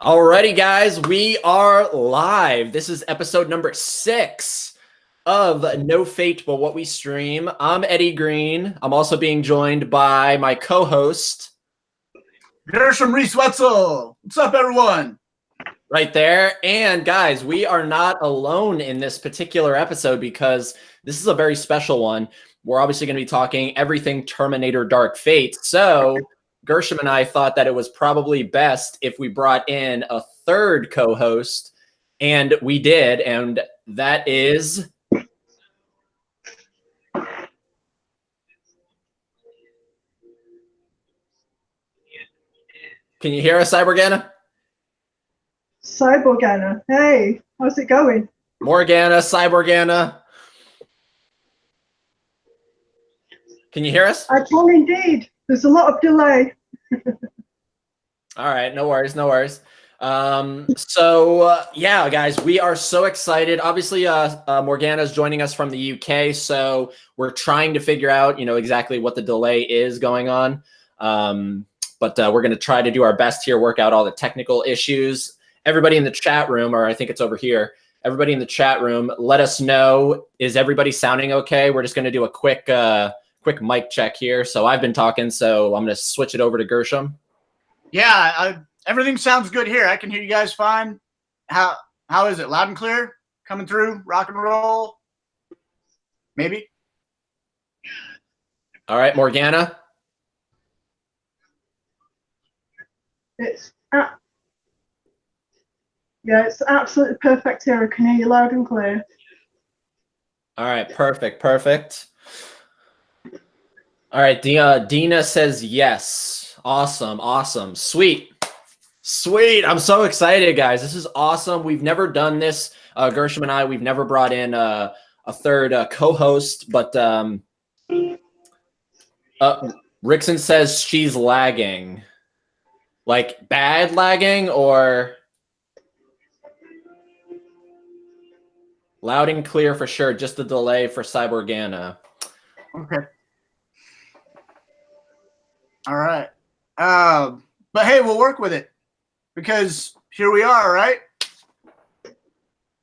Alrighty, guys, we are live. This is episode number 6 of No Fate But What We Stream. I'm Eddie Green. I'm also being joined by my co-host, Gershom, Reese, Wetzel. What's up, everyone? Right there. And guys, we are not alone in this particular episode because this is a very special one. We're obviously going to be talking everything Terminator Dark Fate. So Gershom and I thought that it was probably best if we brought in a third co-host, and we did, and that is... Can you hear us, Morganna? Morganna, hey, how's it going? Morganna, Morganna. Can you hear us? I can indeed. There's a lot of delay. All right, no worries, no worries. Yeah, guys, we are so excited. Obviously, Morganna is joining us from the UK, so we're trying to figure out, exactly what the delay is going on. But we're going to try to do our best here, work out all the technical issues. Everybody in the chat room, or I think it's over here, everybody in the chat room, let us know, is everybody sounding okay? We're just going to do a quick mic check here. So I've been talking, so I'm going to switch it over to Gershom. Yeah, everything sounds good here. I can hear you guys fine. How is it? Loud and clear? Coming through? Rock and roll? Maybe? All right, Morganna? It's absolutely perfect here. I can hear you loud and clear. All right, perfect. All right, Dina says yes. Awesome. Sweet. I'm so excited, guys. This is awesome. We've never done this. Gershom and I, we've never brought in a third co-host, but Rickson says she's lagging. Like bad lagging or loud and clear for sure, just a delay for Morganna. Okay. All right. But hey, we'll work with it because here we are, right?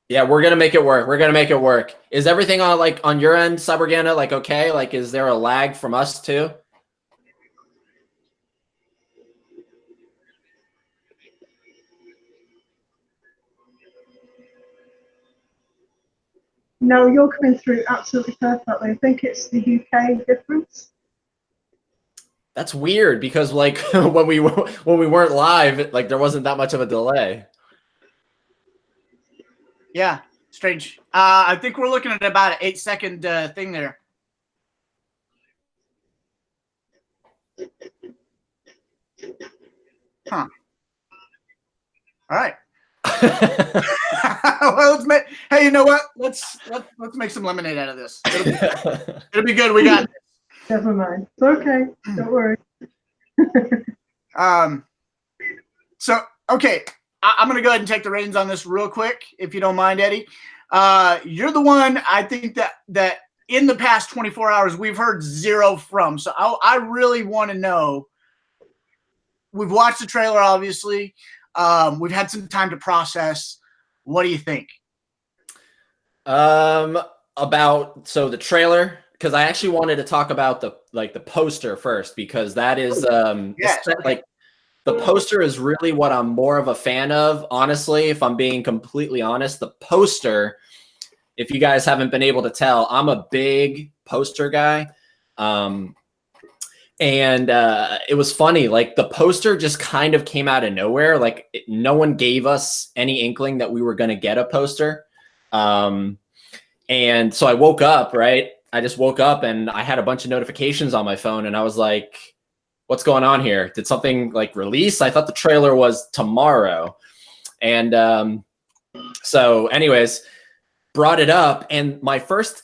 Yeah, we're gonna make it work. Is everything on your end, Morganna? Okay? Is there a lag from us too? No, you're coming through absolutely perfectly. I think it's the UK difference. That's weird because when we weren't live, there wasn't that much of a delay. Yeah, strange. I think we're looking at about an 8-second thing there. Huh. All right. Well, hey, you know what? Let's make some lemonade out of this. It'll be good. We got this. Never mind. It's okay. Don't worry. So okay, I'm gonna go ahead and take the reins on this real quick, if you don't mind, Eddie. You're the one I think that in the past 24 hours we've heard zero from. So I really want to know. We've watched the trailer, obviously. We've had some time to process. What do you think? The trailer, because I actually wanted to talk about the poster first, because that is the poster is really what I'm more of a fan of, honestly. If I'm being completely honest, the poster, if you guys haven't been able to tell, I'm a big poster guy. And it was funny, the poster just kind of came out of nowhere. No one gave us any inkling that we were going to get a poster. And so I woke up, right? I just woke up and I had a bunch of notifications on my phone and I was like, what's going on here? Did something release? I thought the trailer was tomorrow. And so anyways, brought it up, and my first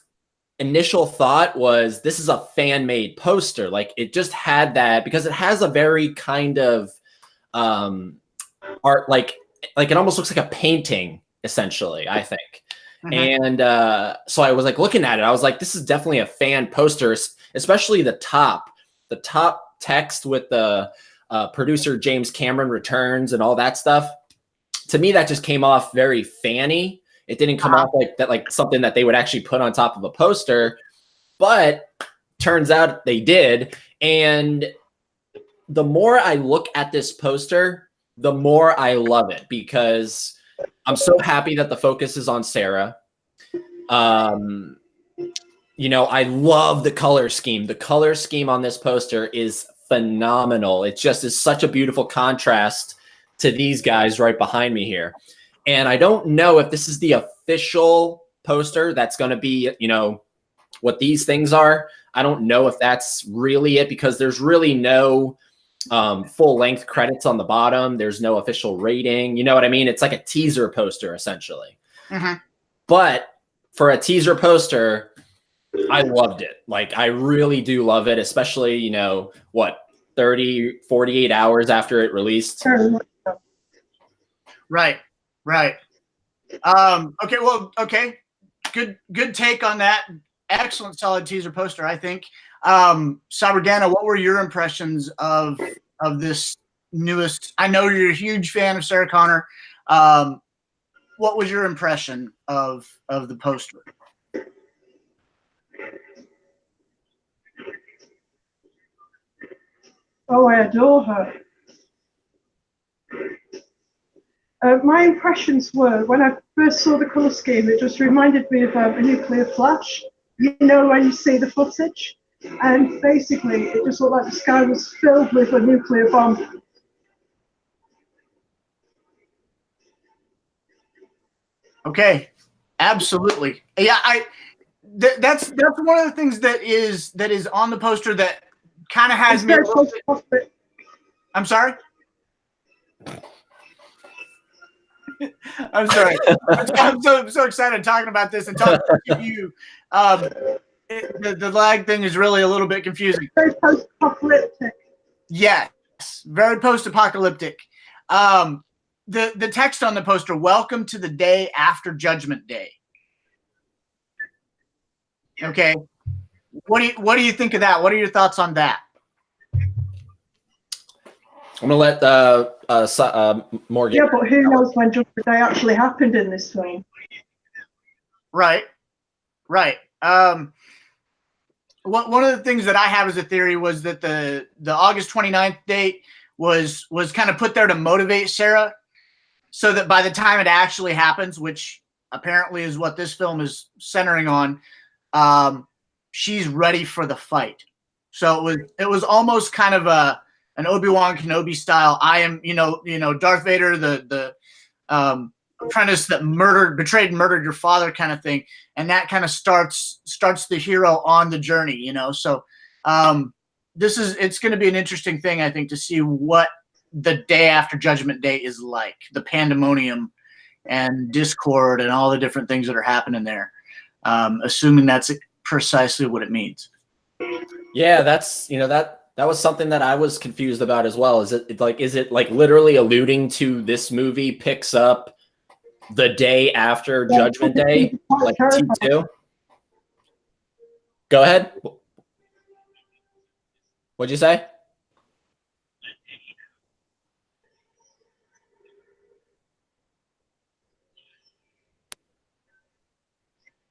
initial thought was, this is a fan-made poster. It just had that, because it has a very kind of art, it almost looks like a painting, essentially, I think. Mm-hmm. And so I was looking at it, I was like, this is definitely a fan poster, especially the top text with the producer James Cameron returns and all that stuff. to me, that just came off very fanny. It didn't come off like that, like something that they would actually put on top of a poster, but turns out they did. And the more I look at this poster, the more I love it, because I'm so happy that the focus is on Sarah. You know, I love the color scheme. The color scheme on this poster is phenomenal. It just is such a beautiful contrast to these guys right behind me here. And I don't know if this is the official poster that's going to be, you know, what these things are. I don't know if that's really it, because there's really no full-length credits on the bottom. There's no official rating. You know what I mean? It's like a teaser poster, essentially. But for a teaser poster, I loved it. Like, I really do love it, especially, you know, what, 30, 48 hours after it released. Right. Okay. Well, okay. Good take on that. Excellent, solid teaser poster, I think. Morganna, what were your impressions of this newest? I know you're a huge fan of Sarah Connor. What was your impression of the poster? Oh, I adore her. My impressions were, when I first saw the colour scheme, it just reminded me of a nuclear flash. You know, when you see the footage, and basically it just looked like the sky was filled with a nuclear bomb. Okay, absolutely. Yeah, that's one of the things that is on the poster that kind of has me. I'm sorry. I'm sorry. I'm so excited talking about this and talking to you. The lag thing is really a little bit confusing. Very post-apocalyptic. Yes, very post-apocalyptic. The text on the poster: "Welcome to the day after Judgment Day." Okay, what do you think of that? What are your thoughts on that? I'm gonna let Morgan. Yeah, but who knows when Judgment Day actually happened in this film? Right. One of the things that I have as a theory was that the August 29th date was kind of put there to motivate Sarah, so that by the time it actually happens, which apparently is what this film is centering on, she's ready for the fight. So it was almost kind of an Obi-Wan Kenobi style. I am, you know, Darth Vader, the apprentice that betrayed and murdered your father kind of thing. And that kind of starts the hero on the journey, you know? So it's going to be an interesting thing, I think, to see what the day after Judgment Day is like, the pandemonium and discord and all the different things that are happening there. Assuming that's precisely what it means. Yeah, that's, you know, that was something that I was confused about as well. Is it like literally alluding to this movie picks up the day after Judgment Day, like T2? Go ahead. What'd you say?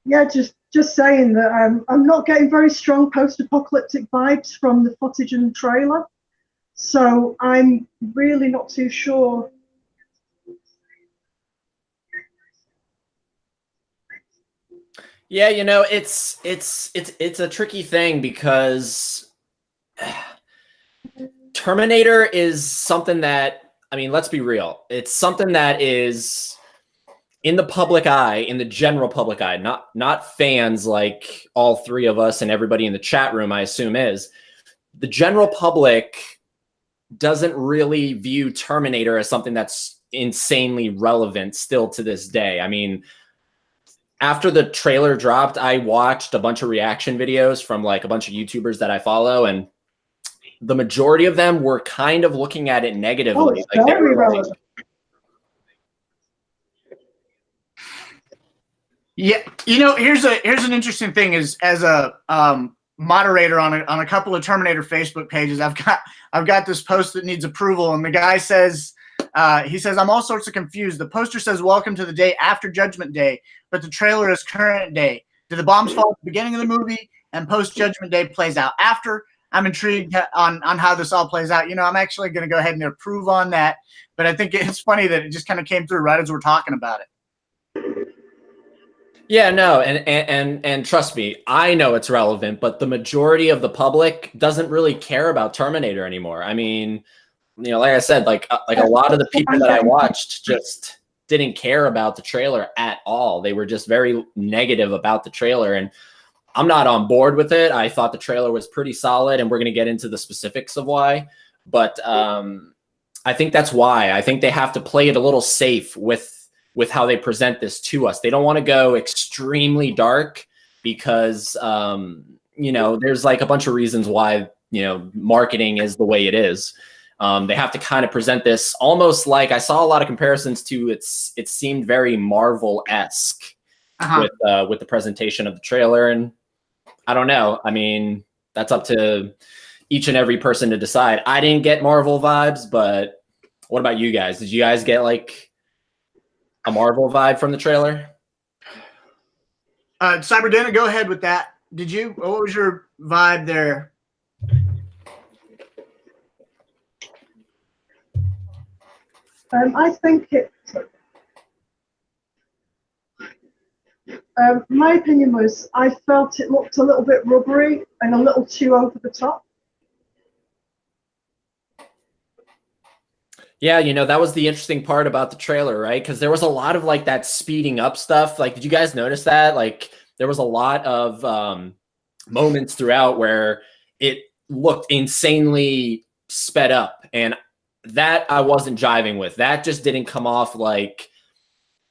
Yeah, just saying that I'm not getting very strong post-apocalyptic vibes from the footage and the trailer, so I'm really not too sure. Yeah, you know, it's a tricky thing, because Terminator is something that, I mean, let's be real. It's something that is in the public eye, in the general public eye, not fans like all three of us and everybody in the chat room, I assume is. The general public doesn't really view Terminator as something that's insanely relevant still to this day. I mean, after the trailer dropped, I watched a bunch of reaction videos from like a bunch of YouTubers that I follow, and the majority of them were kind of looking at it negatively. Oh, like they were relevant. Yeah, you know, here's an interesting thing: is as a moderator on a couple of Terminator Facebook pages, I've got this post that needs approval, and the guy says, He says, I'm all sorts of confused. The poster says welcome to the day after Judgment Day, but the trailer is current day. Did the bombs fall at the beginning of the movie and post-Judgment Day plays out after? I'm intrigued on how this all plays out. I'm actually going to go ahead and approve on that, but I think it's funny that it just kind of came through right as we're talking about it. Yeah, no, and trust me, I know it's relevant, but the majority of the public doesn't really care about Terminator anymore. I mean, like I said, like a lot of the people that I watched just didn't care about the trailer at all. They were just very negative about the trailer, and I'm not on board with it. I thought the trailer was pretty solid, and we're going to get into the specifics of why. But I think that's why. I think they have to play it a little safe with how they present this to us. They don't want to go extremely dark because, there's like a bunch of reasons why, marketing is the way it is. They have to kind of present this almost like, I saw a lot of comparisons to it seemed very Marvel-esque with the presentation of the trailer. And I don't know. I mean, that's up to each and every person to decide. I didn't get Marvel vibes, but what about you guys? Did you guys get like a Marvel vibe from the trailer? Cyberdana, go ahead with that. Did you? What was your vibe there? I think my opinion was I felt it looked a little bit rubbery and a little too over the top. Yeah, that was the interesting part about the trailer, right? Because there was a lot of like that speeding up stuff. Like, did you guys notice that? Like, there was a lot of moments throughout where it looked insanely sped up, and that I wasn't jiving with. That just didn't come off like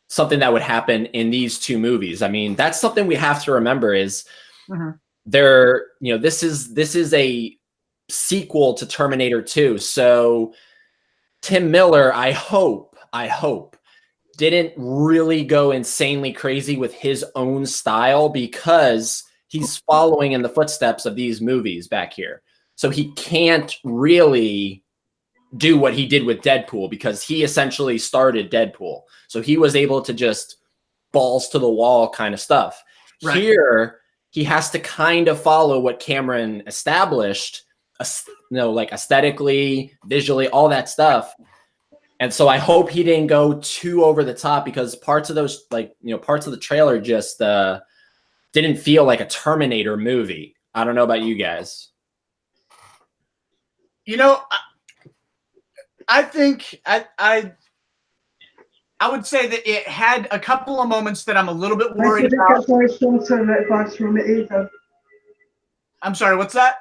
something that would happen in these two movies. I mean, that's something we have to remember is this is a sequel to Terminator 2. So Tim Miller, I hope, didn't really go insanely crazy with his own style because he's following in the footsteps of these movies back here. So he can't really do what he did with Deadpool because he essentially started Deadpool. So he was able to just balls to the wall kind of stuff. Right. Here, he has to kind of follow what Cameron established, like aesthetically, visually, all that stuff. And so I hope he didn't go too over the top because parts of those, parts of the trailer just didn't feel like a Terminator movie. I don't know about you guys. I think I would say that it had a couple of moments that I'm a little bit worried about. From it either. I'm sorry, what's that?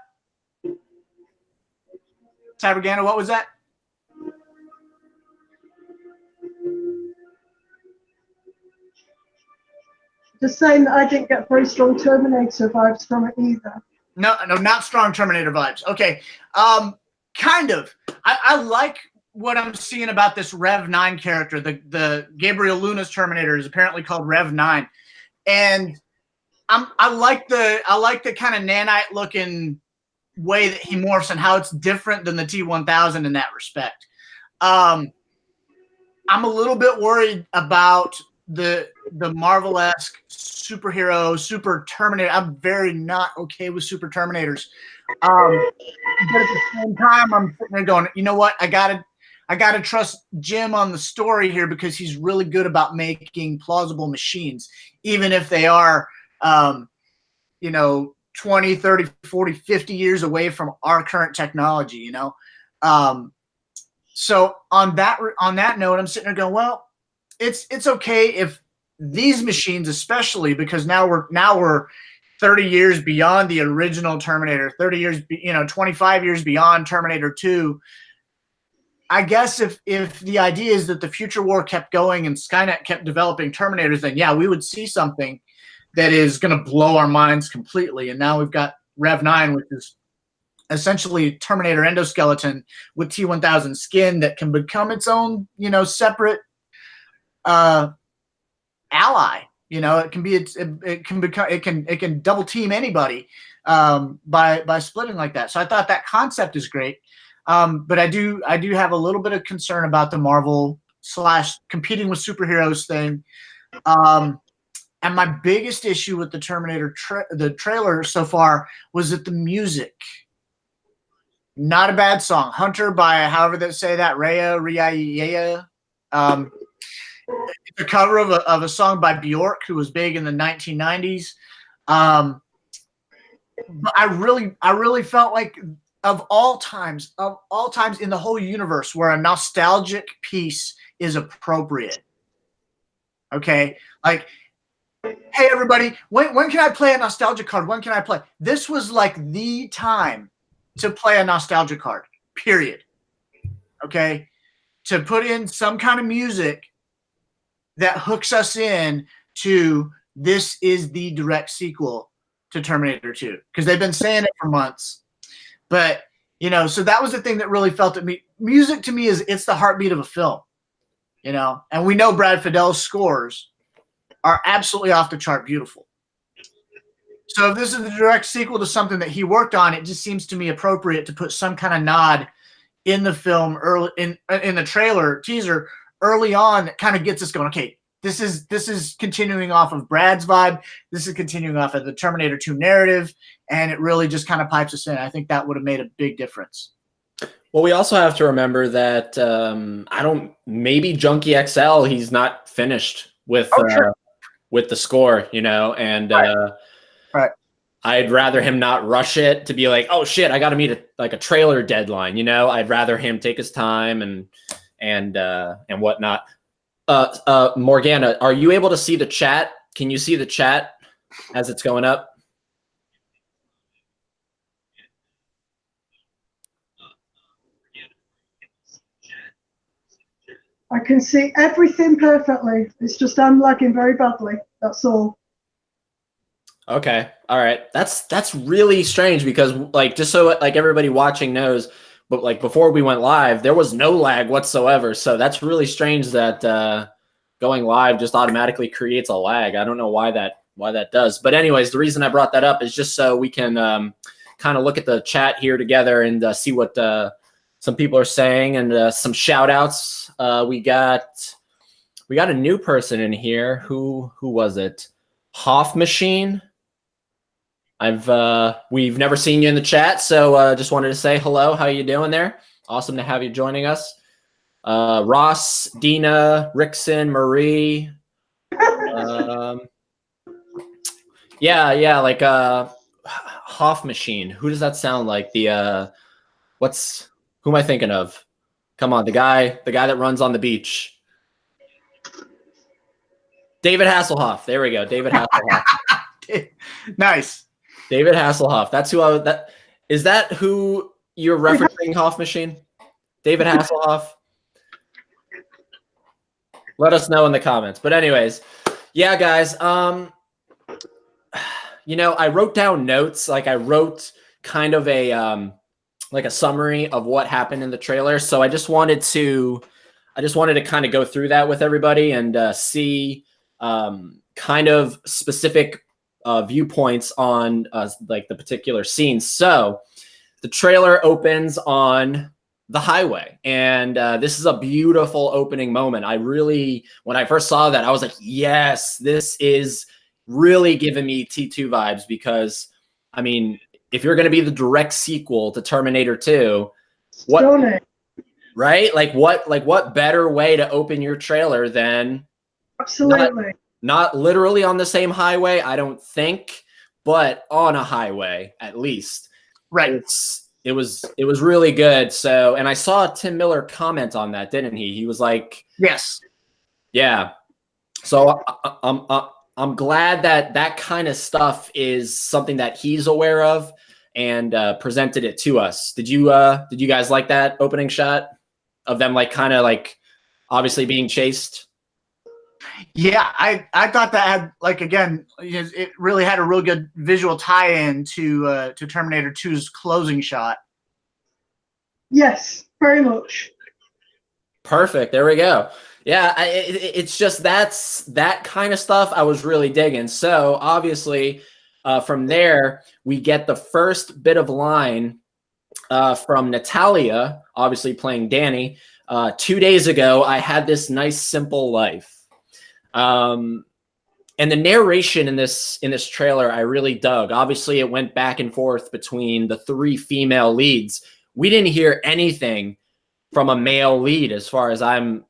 Cybergana, what was that? Just saying that I didn't get very strong Terminator vibes from it either. No, not strong Terminator vibes. Okay, kind of. I like what I'm seeing about this Rev 9 character. The Gabriel Luna's Terminator is apparently called Rev 9, and I like the kind of nanite looking way that he morphs and how it's different than the T-1000 in that respect. I'm a little bit worried about the Marvel-esque superhero, super Terminator. I'm very not okay with super Terminators. But at the same time, I'm sitting there going, you know what? I gotta trust Jim on the story here because he's really good about making plausible machines, even if they are, 20, 30, 40, 50 years away from our current technology, So on that note, I'm sitting there going, well, it's okay if these machines, especially because now we're 30 years beyond the original Terminator, 30 years, 25 years beyond Terminator 2. I guess if the idea is that the future war kept going and Skynet kept developing Terminators, then yeah, we would see something that is going to blow our minds completely. And now we've got Rev 9, which is essentially Terminator endoskeleton with T-1000 skin that can become its own, separate ally. It can double team anybody by splitting like that. So I thought that concept is great. But I do have a little bit of concern about the Marvel / competing with superheroes thing. And my biggest issue with the Terminator the trailer so far was that the music. Not a bad song. Hunter by however they say that, Raya. It's a cover of a song by Bjork, who was big in the 1990s. But I really felt like of all times in the whole universe where a nostalgic piece is appropriate. Okay, like, hey everybody, when can I play a nostalgia card? When can I play? This was like the time to play a nostalgia card, period. Okay, to put in some kind of music that hooks us in to this is the direct sequel to Terminator 2, because they've been saying it for months. But so that was the thing that really felt at me. Music to me it's the heartbeat of a film, and we know Brad Fiddel's scores are absolutely off the chart beautiful. So if this is the direct sequel to something that he worked on, it just seems to me appropriate to put some kind of nod in the film early in the trailer teaser early on that kind of gets us going. Okay, this is continuing off of Brad's vibe. This is continuing off of the Terminator 2 narrative, and it really just kind of pipes us in. I think that would have made a big difference. Well, we also have to remember that maybe Junkie XL, he's not finished with Sure. With the score, and Right. I'd rather him not rush it to be like, oh shit, I got to meet a trailer deadline. I'd rather him take his time and whatnot. Morganna, are you able to see the chat? Can you see the chat as it's going up? I can see everything perfectly. It's just I'm lagging very badly. That's all. Okay. All right. That's really strange because just so everybody watching knows, but before we went live, there was no lag whatsoever. So that's really strange that going live just automatically creates a lag. I don't know why that does. But anyways, the reason I brought that up is just so we can kind of look at the chat here together and see what some people are saying and some shout outs. We got a new person in here. Who was it? Hoff Machine. We've never seen you in the chat, so just wanted to say hello. How you doing there? Awesome to have you joining us. Ross, Dina, Rickson, Marie. Yeah, Hoff Machine. Who does that sound like? Who am I thinking of? Come on, the guy that runs on the beach. David Hasselhoff. There we go. David Hasselhoff. Nice. David Hasselhoff. That's who is that who you're referencing, Hoff Machine? David Hasselhoff? Let us know in the comments. But anyways, yeah, guys. I wrote down notes. I wrote kind of a summary of what happened in the trailer. So I just wanted to kind of go through that with everybody and see kind of specific viewpoints on the particular scenes. So the trailer opens on the highway, and this is a beautiful opening moment. When I first saw that, I was like, yes, this is really giving me T2 vibes, because I mean, if you're going to be the direct sequel to Terminator 2, right? What better way to open your trailer than Absolutely. Not literally on the same highway, I don't think, but on a highway at least. Right. It was really good. So, and I saw Tim Miller comment on that, didn't he? He was like, yes. Yeah. So I'm glad that kind of stuff is something that he's aware of and presented it to us. Did you guys like that opening shot of them kind of obviously being chased? Yeah, I thought that had again, it really had a real good visual tie-in to Terminator 2's closing shot. Yes, very much. Perfect. There we go. Yeah, it's just that kind of stuff I was really digging. So obviously, from there we get the first bit of line from Natalia, obviously playing Danny. 2 days ago, I had this nice simple life. And the narration in this trailer, I really dug. Obviously, it went back and forth between the 3 female leads. We didn't hear anything from a male lead as far as I'm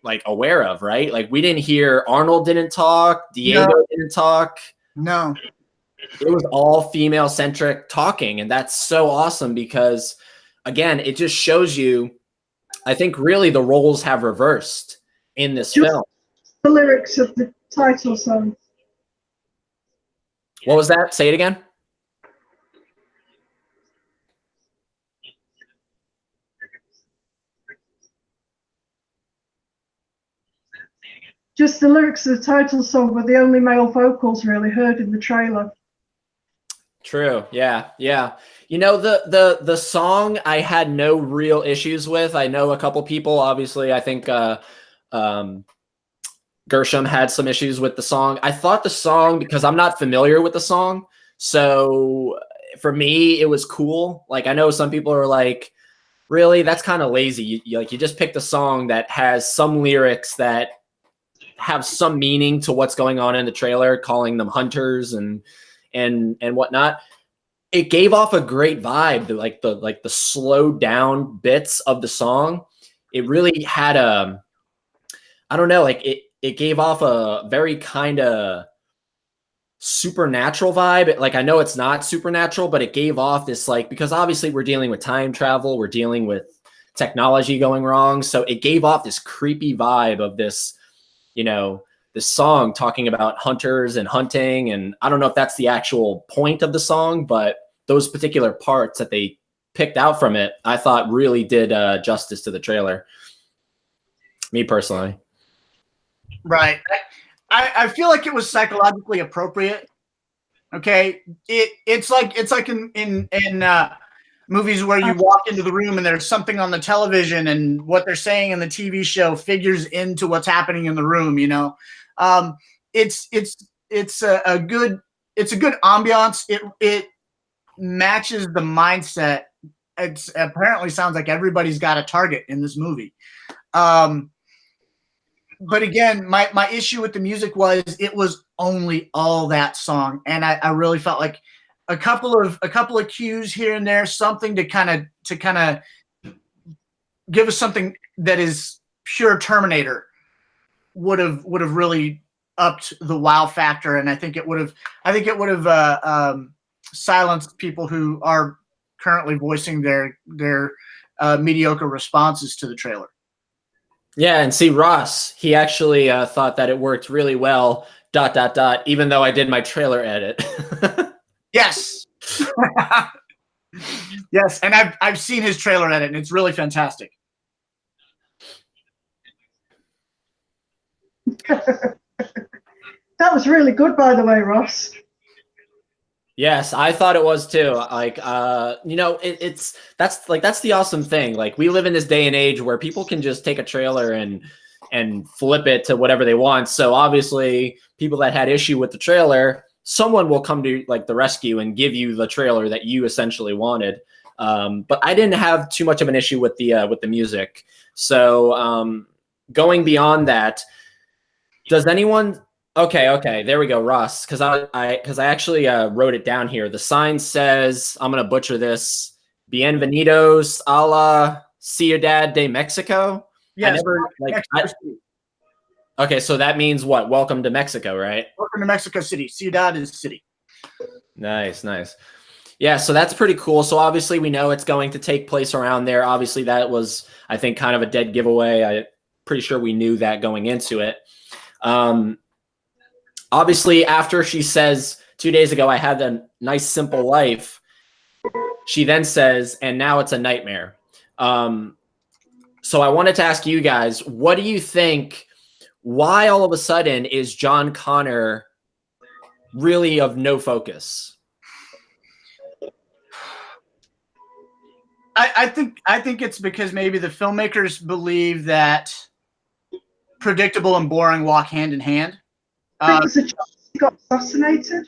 like aware of, right? Like we didn't hear Arnold didn't talk, Diego didn't talk. No. It was all female centric talking. And that's so awesome because again, it just shows you, I think really the roles have reversed in this film. The lyrics of the title song. What was that? Say it again. Just the lyrics of the title song were the only male vocals really heard in the trailer. True. Yeah. You know, the song I had no real issues with. I know a couple people, obviously, I think Gershom had some issues with the song. I thought the song, because I'm not familiar with the song, so for me, it was cool. Like, I know some people are like, really, that's kind of lazy. You just picked a song that has some lyrics that have some meaning to what's going on in the trailer, calling them hunters and whatnot. It gave off a great vibe. The slowed down bits of the song, it really had a, I don't know, like it gave off a very kind of supernatural vibe. Like, I know it's not supernatural, but it gave off this, like, because obviously we're dealing with time travel, we're dealing with technology going wrong. So it gave off this creepy vibe of this, you know, this song talking about hunters and hunting. And I don't know if that's the actual point of the song, but those particular parts that they picked out from it, I thought really did justice to the trailer. Me personally. Right. I feel like it was psychologically appropriate. Okay. It's like in movies where you walk into the room and there's something on the television and what they're saying in the TV show figures into what's happening in the room, you know. It's a good ambiance. It matches the mindset. It apparently sounds like everybody's got a target in this movie. But again, my issue with the music was it was only all that song, and I really felt like a couple of cues here and there, something to kind of give us something that is pure Terminator would have really upped the wow factor, and I think it would have silenced people who are currently voicing their mediocre responses to the trailer. Yeah, and see, Ross, he actually thought that it worked really well, ... even though I did my trailer edit. Yes. Yes, and I've seen his trailer edit, and it's really fantastic. That was really good, by the way, Ross. Yes, I thought it was too. Like, you know, that's the awesome thing. Like, we live in this day and age where people can just take a trailer and flip it to whatever they want. So obviously, people that had issue with the trailer, someone will come to like the rescue and give you the trailer that you essentially wanted. But I didn't have too much of an issue with the music. So going beyond that, does anyone? Okay, there we go, Ross. Because I actually wrote it down here. The sign says, I'm gonna butcher this, "Bienvenidos a la Ciudad de Mexico." Yes. Okay, so that means what? Welcome to Mexico, right? Welcome to Mexico City. Ciudad is city. Nice. Yeah, so that's pretty cool. So obviously we know it's going to take place around there. Obviously that was, I think, kind of a dead giveaway. I'm pretty sure we knew that going into it. Obviously, after she says 2 days ago, I had a nice simple life, she then says, and now it's a nightmare. So I wanted to ask you guys, what do you think? Why all of a sudden is John Connor really of no focus? I think it's because maybe the filmmakers believe that predictable and boring walk hand in hand. Because he got assassinated.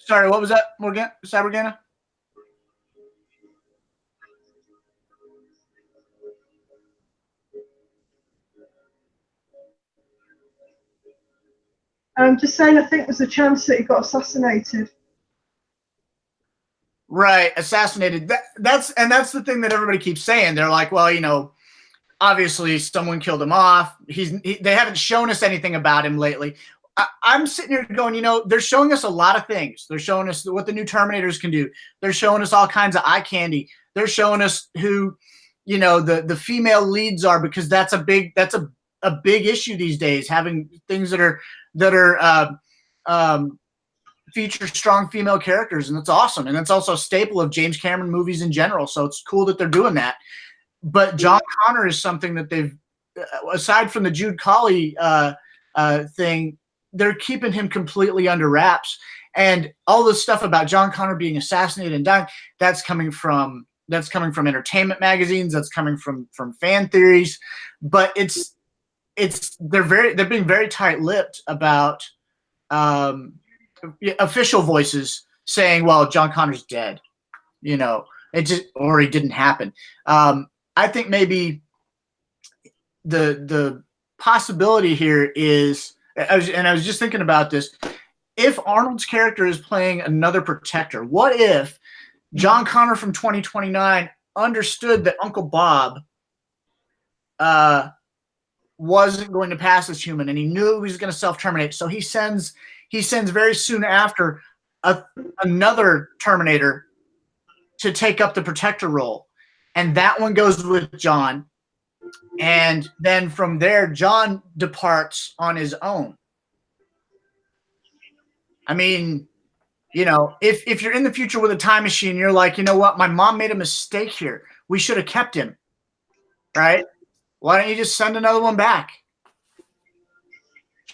Sorry, what was that, Morganna? I'm just saying, I think there's a chance that he got assassinated. Right, assassinated. That's the thing that everybody keeps saying. They're like, well, you know, obviously someone killed him off. They haven't shown us anything about him lately. I'm sitting here going, you know, they're showing us a lot of things. They're showing us what the new Terminators can do. They're showing us all kinds of eye candy. They're showing us who, you know, the female leads are, because that's a big issue these days. Having things that are feature strong female characters, and that's awesome. And that's also a staple of James Cameron movies in general. So it's cool that they're doing that. But John Connor is something that they've, aside from the Jude Colley thing, they're keeping him completely under wraps. And all this stuff about John Connor being assassinated and dying, that's coming from entertainment magazines, that's coming from fan theories. But they're being very tight-lipped about official voices saying, well, John Connor's dead, you know, or he didn't happen. I think maybe the possibility here is, I was just thinking about this, if Arnold's character is playing another protector, what if John Connor from 2029 understood that Uncle Bob wasn't going to pass as human, and he knew he was going to self-terminate, so he sends very soon after another Terminator to take up the protector role, and that one goes with John, and then from there John departs on his own. I mean, you know, if you're in the future with a time machine, you're like, you know what, my mom made a mistake here, we should have kept him, right? Why don't you just send another one back?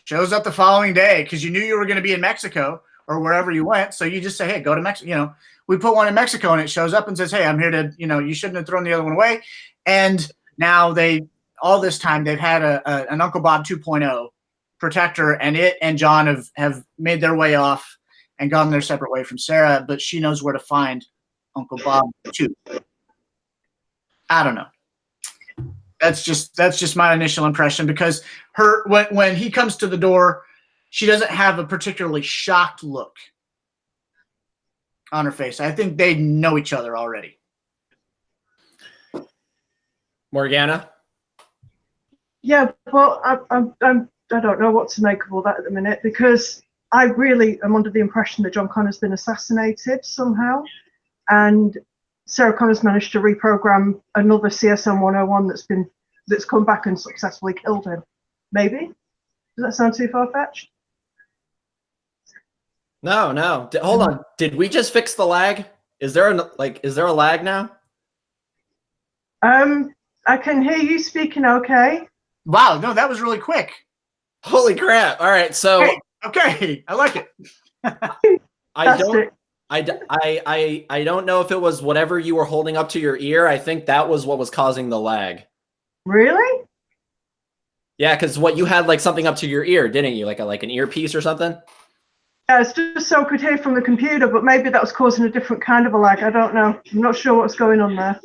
Shows up the following day because you knew you were going to be in Mexico or wherever you went. So you just say, hey, go to Mexico. You know, we put one in Mexico and it shows up and says, hey, I'm here to, you know, you shouldn't have thrown the other one away. And now all this time they've had an Uncle Bob 2.0 protector, and it and John have made their way off and gone their separate way from Sarah, but she knows where to find Uncle Bob too. I don't know. That's just my initial impression, because when he comes to the door, she doesn't have a particularly shocked look on her face. I think they know each other already. Morganna? Yeah, well, I don't know what to make of all that at the minute, because I really am under the impression that John Connor's been assassinated somehow, and Sarah Connor's managed to reprogram another CSM 101 that's come back and successfully killed him. Maybe? Does that sound too far-fetched? No. Hold on. Did we just fix the lag? Is there a lag now? I can hear you speaking okay. Wow, no, that was really quick. Holy crap. All right, so hey, okay, I like it. I don't know if it was whatever you were holding up to your ear. I think that was what was causing the lag. Really? Yeah, because what you had like something up to your ear, didn't you? Like an earpiece or something? Yeah, it's just so I could hear from the computer, but maybe that was causing a different kind of a lag. I don't know. I'm not sure what's going on there.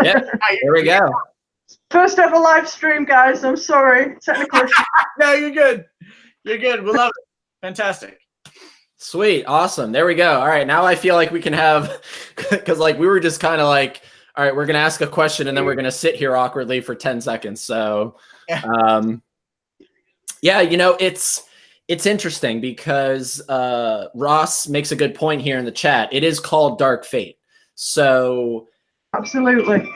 Yeah, there we go. First ever live stream, guys. I'm sorry. Technical issue. No, you're good. You're good. We love it. Fantastic. Sweet. Awesome. There we go. All right. Now I feel like we can have, because like we were just kind of like, all right, we're going to ask a question and then we're going to sit here awkwardly for 10 seconds. So, yeah, you know, it's interesting because Ross makes a good point here in the chat. It is called Dark Fate. So absolutely,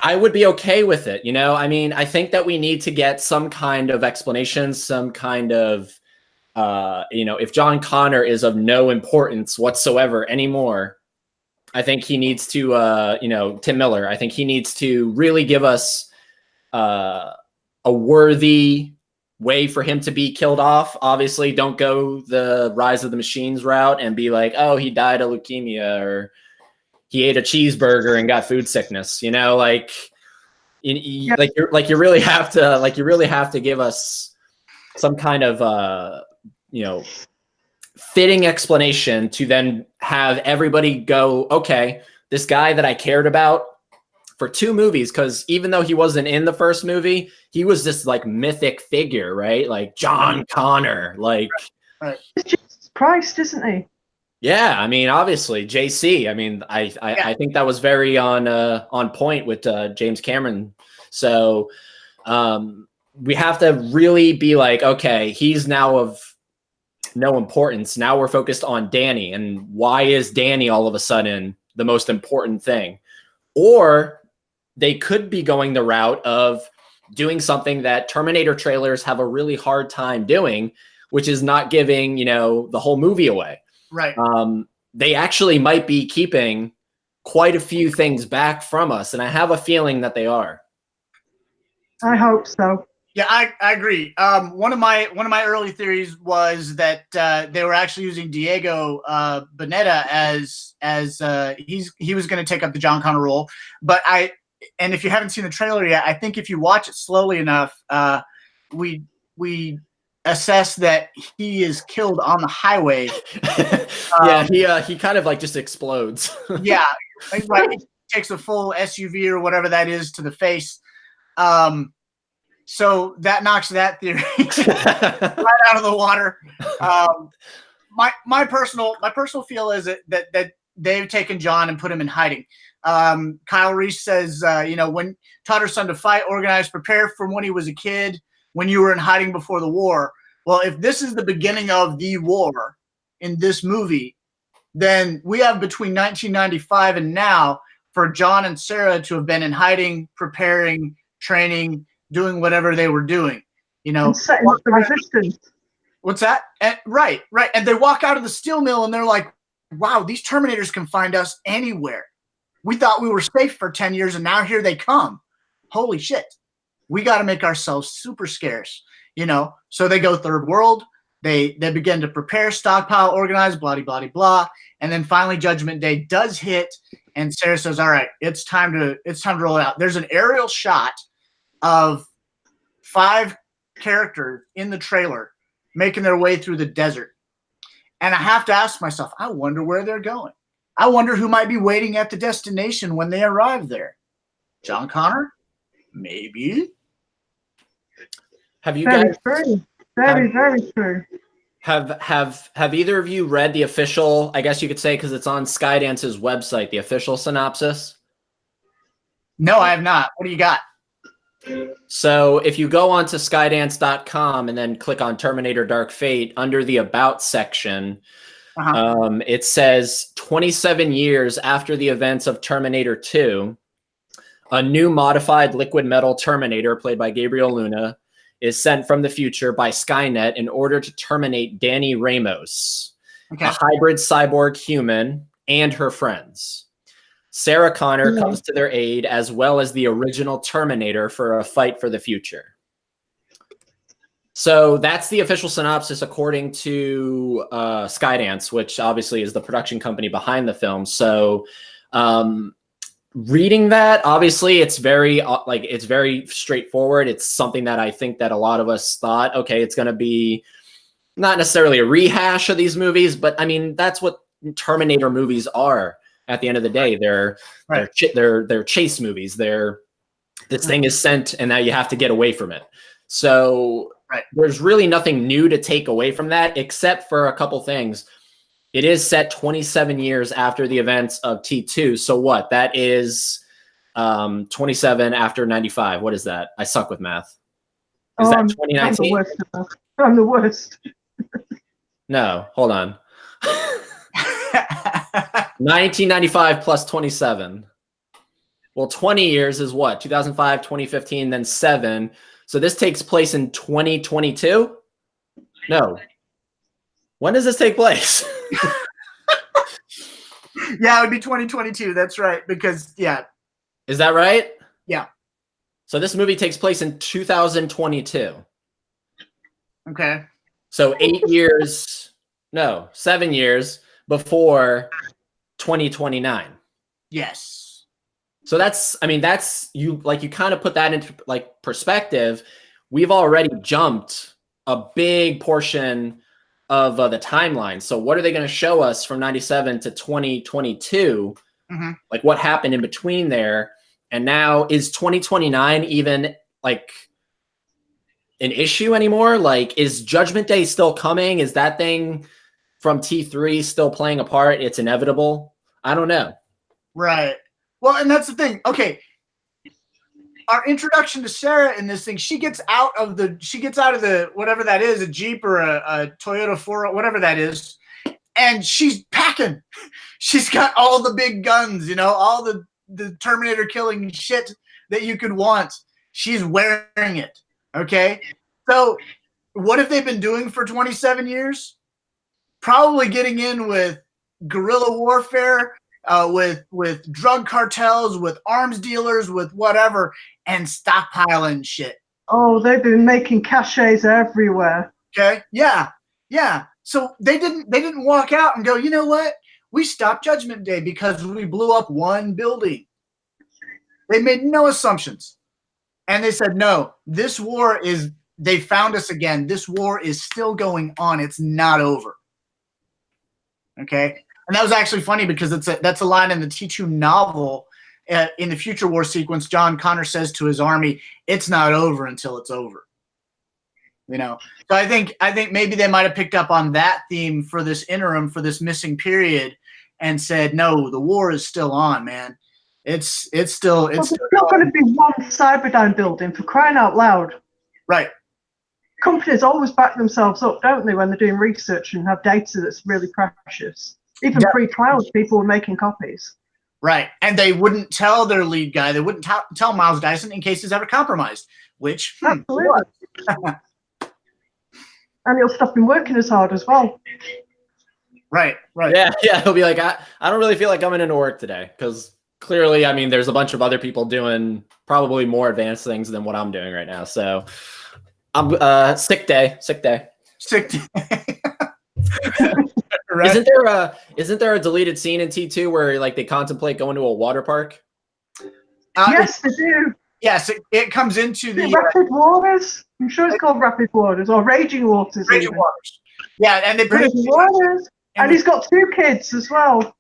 I would be okay with it. You know, I mean, I think that we need to get some kind of explanation, some kind of, you know, if John Connor is of no importance whatsoever anymore, I think he needs to, you know, Tim Miller, I think he needs to really give us a worthy way for him to be killed off. Obviously, don't go the Rise of the Machines route and be like, oh, he died of leukemia or he ate a cheeseburger and got food sickness. You know, like, you really have to give us some kind of, you know, fitting explanation to then have everybody go, okay, this guy that I cared about for 2 movies, because even though he wasn't in the first movie, he was this like mythic figure, right? Like John Connor, like Jesus Christ, isn't he? yeah. I mean, obviously JC. I mean, I think that was very on point with James Cameron. So we have to really be like, okay, he's now of no importance. Now we're focused on Danny, and why is Danny all of a sudden the most important thing? Or they could be going the route of doing something that Terminator trailers have a really hard time doing, which is not giving, the whole movie away. Right. They actually might be keeping quite a few things back from us, and I have a feeling that they are. I hope so. Yeah, I agree. One of my early theories was that they were actually using Diego Boneta as he was going to take up the John Connor role. But and if you haven't seen the trailer yet, I think if you watch it slowly enough, we assess that he is killed on the highway. Yeah, he kind of like just explodes. Yeah, right. He takes a full SUV or whatever that is to the face. So that knocks that theory right out of the water. My personal feel is that they've taken John and put him in hiding. Kyle Reese says, when taught her son to fight, organize, prepare from when he was a kid, when you were in hiding before the war. Well, if this is the beginning of the war in this movie, then we have between 1995 and now for John and Sarah to have been in hiding, preparing, training, doing whatever they were doing, And setting up the resistance. What's that? Right. And they walk out of the steel mill and they're like, wow, these Terminators can find us anywhere. We thought we were safe for 10 years and now here they come. Holy shit. We got to make ourselves super scarce, So they go third world. They begin to prepare, stockpile, organize, blah, blah, blah. And then finally Judgment Day does hit. And Sarah says, all right, it's time to roll it out. There's an aerial shot of 5 characters in the trailer making their way through the desert. And I have to ask myself, I wonder where they're going. I wonder who might be waiting at the destination when they arrive there. John Connor? Maybe. Have you Very guys true. Very true. have either of you read the official, I guess you could say, because it's on Skydance's website, the official synopsis? No, I have not. What do you got? So if you go onto skydance.com and then click on Terminator Dark Fate, under the About section, it says 27 years after the events of Terminator 2, a new modified liquid metal Terminator, played by Gabriel Luna, is sent from the future by Skynet in order to terminate Danny Ramos, a hybrid cyborg human, and her friends. Sarah Connor comes to their aid, as well as the original Terminator, for a fight for the future. So that's the official synopsis according to Skydance, which obviously is the production company behind the film. So reading that, obviously it's very straightforward. It's something that I think that a lot of us thought, okay, it's going to be not necessarily a rehash of these movies, but I mean, that's what Terminator movies are. At the end of the day, they're chase movies. This thing is sent, and now you have to get away from it. So there's really nothing new to take away from that, except for a couple things. It is set 27 years after the events of T2. So what? That is 27 after 95. What is that? I suck with math. Is that 2019? I'm the worst. No, hold on. 1995 plus 27. Well, 20 years is what? 2005, 2015, then 7. So this takes place in 2022? No. When does this take place? Yeah, it would be 2022. That's right. Because, yeah. Is that right? Yeah. So this movie takes place in 2022. Okay. So 7 years before 2029. Yes. So that's you kind of put that into like perspective. We've already jumped a big portion of the timeline. So what are they going to show us from 97 to 2022? Mm-hmm. Like what happened in between there? And now is 2029 even like an issue anymore? Like, is Judgment Day still coming? Is that thing from T3 still playing a part? It's inevitable. I don't know. Right. Well, and that's the thing. Okay. Our introduction to Sarah in this thing, she gets out of the whatever that is, a Jeep or a Toyota 4, whatever that is, and she's packing. She's got all the big guns, you know, all the Terminator killing shit that you could want. She's wearing it. Okay. So what have they been doing for 27 years? Probably getting in with guerrilla warfare, with drug cartels, with arms dealers, with whatever, and stockpiling shit. Oh, they've been making caches everywhere. Okay. Yeah. Yeah. So they didn't walk out and go, you know what? We stopped Judgment Day because we blew up one building. They made no assumptions. And they said, no, this war is, they found us again. This war is still going on. It's not over. Okay. And that was actually funny because that's a line in the T2 novel. In the Future War sequence, John Connor says to his army, it's not over until it's over. You know, so I think maybe they might have picked up on that theme for this interim, for this missing period, and said, no, the war is still on, man. It's still There's not going to be one Cyberdyne building, for crying out loud. Right. Companies always back themselves up, don't they, when they're doing research and have data that's really precious. Even pre-cloud, people were making copies. Right. And they wouldn't tell their lead guy, they wouldn't tell Miles Dyson in case he's ever compromised, which absolutely. And he'll stop him working as hard as well. Right. Yeah. He'll be like, I don't really feel like coming into work today because clearly, I mean, there's a bunch of other people doing probably more advanced things than what I'm doing right now. So I'm sick day. Right. Isn't there a deleted scene in T2 where like they contemplate going to a water park? Yes, they do. Yes, it comes into the Rapid Waters. I'm sure it's called Rapid Waters or Raging Waters. Raging Waters. Yeah, and they put Raging Waters. And he's got 2 kids as well.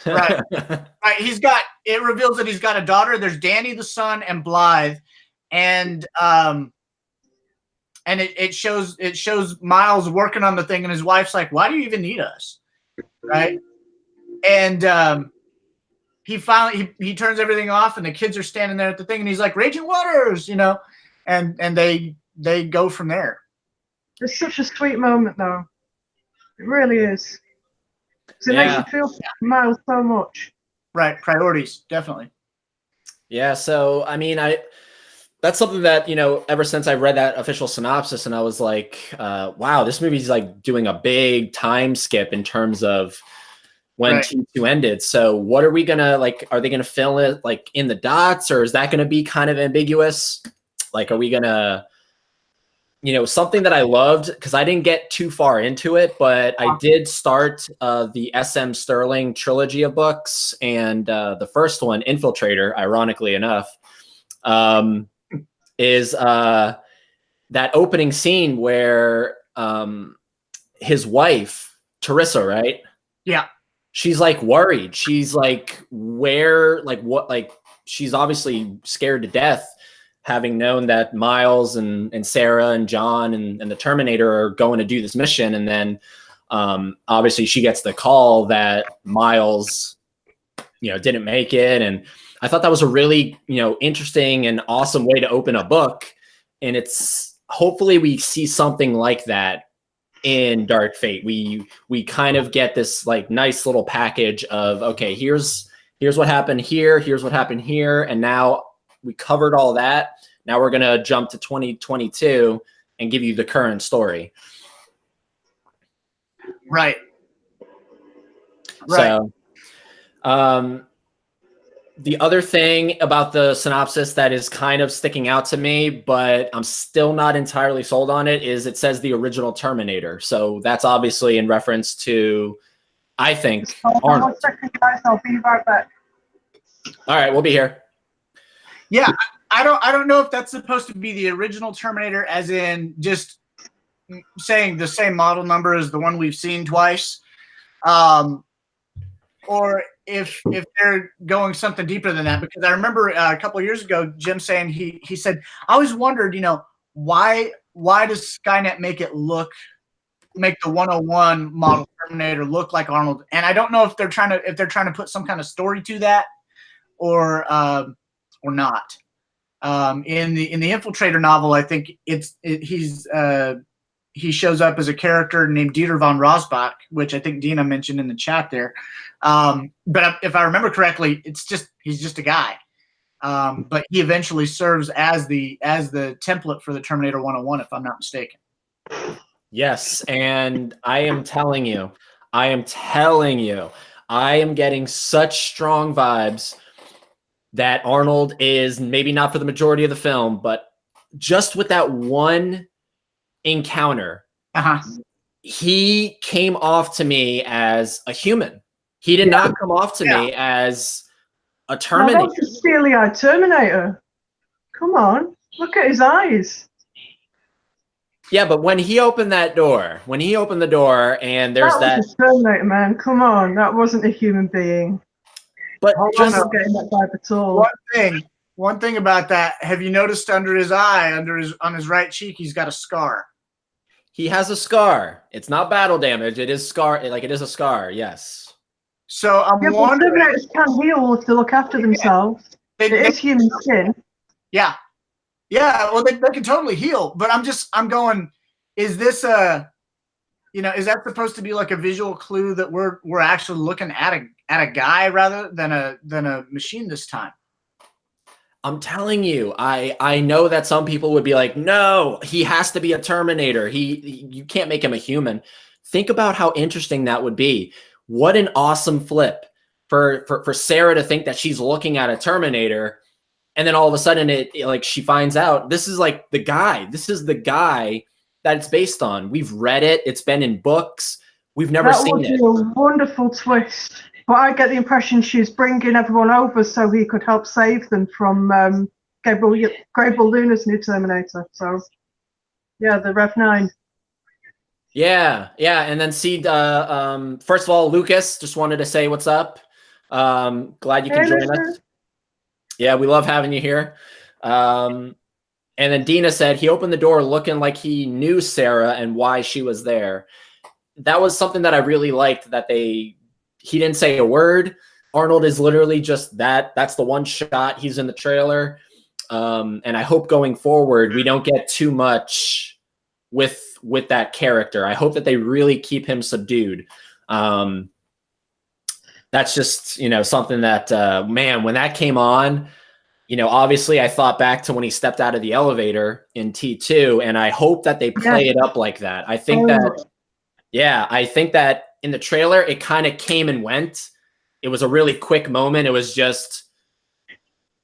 Right. Right. It reveals that he's got a daughter. There's Danny the son and Blythe, and it shows Miles working on the thing, and his wife's like, "Why do you even need us?" Right. And he finally he turns everything off, and the kids are standing there at the thing, and he's like, "Raging Waters," you know, and they go from there. It's such a sweet moment, though. It really is. So it makes you feel for Miles so much. Right. Priorities, definitely. Yeah. So, I mean, that's something that, you know, ever since I read that official synopsis and I was like, wow, this movie's like doing a big time skip in terms of when T2 ended. So what are we going to like, are they going to fill it like in the dots, or is that going to be kind of ambiguous? Like, are we going to, you know, something that I loved, because I didn't get too far into it, but I did start the SM Sterling trilogy of books, and the first one, Infiltrator, ironically enough, is that opening scene where his wife, Teresa, right? Yeah. She's like worried. She's like, she's obviously scared to death, having known that Miles and Sarah and John and the Terminator are going to do this mission. And then obviously she gets the call that Miles, you know, didn't make it. And I thought that was a really, you know, interesting and awesome way to open a book. And it's hopefully we see something like that in Dark Fate. We kind of get this like nice little package of, okay, here's what happened here. Here's what happened here. And now we covered all that. Now we're going to jump to 2022 and give you the current story. Right. So, the other thing about the synopsis that is kind of sticking out to me, but I'm still not entirely sold on it, is it says the original Terminator. So that's obviously in reference to, I think, Arnold. 1 second, guys. I'll be right back. All right, we'll be here. Yeah, I don't know if that's supposed to be the original Terminator, as in just saying the same model number as the one we've seen twice, or if they're going something deeper than that. Because I remember a couple of years ago, Jim saying he said, I always wondered, why does Skynet make the 101 model Terminator look like Arnold? And I don't know if they're trying to put some kind of story to that, or not. In the Infiltrator novel, I think he shows up as a character named Dieter von Rosbach, which I think Dina mentioned in the chat there. But if I remember correctly, he's just a guy. But he eventually serves as the template for the Terminator 101, if I'm not mistaken. Yes, and I am telling you, I am getting such strong vibes that Arnold is, maybe not for the majority of the film, but just with that one encounter, he came off to me as a human. He did not come off to me as a Terminator. No, that's a steely-eyed Terminator. Come on, look at his eyes. Yeah, but when he opened the door, and there's that was a Terminator, man. Come on, that wasn't a human being. But I'm not getting that vibe at all. One thing about that, have you noticed under his eye, on his right cheek, he's got a scar? He has a scar. It's not battle damage. It is scar. It is a scar. Yes. So I'm wondering. Terminators can heal if they look after themselves. It is human skin. Yeah. Yeah. Well, they can totally heal. But I'm going. Is this is that supposed to be like a visual clue that we're actually looking at a guy rather than a machine this time? I'm telling you, I know that some people would be like, no, he has to be a Terminator. You can't make him a human. Think about how interesting that would be. What an awesome flip for Sarah to think that she's looking at a Terminator, and then all of a sudden she finds out this is like the guy. This is the guy that it's based on. We've read it. It's been in books. We've never seen it. That would be a wonderful twist. But I get the impression she's bringing everyone over so he could help save them from Gabriel Luna's new Terminator. So, yeah, the Rev 9. Yeah. And then first of all, Lucas, just wanted to say what's up. Glad you can join us. Yeah, we love having you here. And then Dina said he opened the door looking like he knew Sarah and why she was there. That was something that I really liked, that he didn't say a word. Arnold is literally just that. That's the one shot. He's in the trailer. And I hope going forward, we don't get too much with that character. I hope that they really keep him subdued. That's just, something that, man, when that came on, obviously I thought back to when he stepped out of the elevator in T2, and I hope that they play it up like that. I think that in the trailer, it kind of came and went. It was a really quick moment. It was just,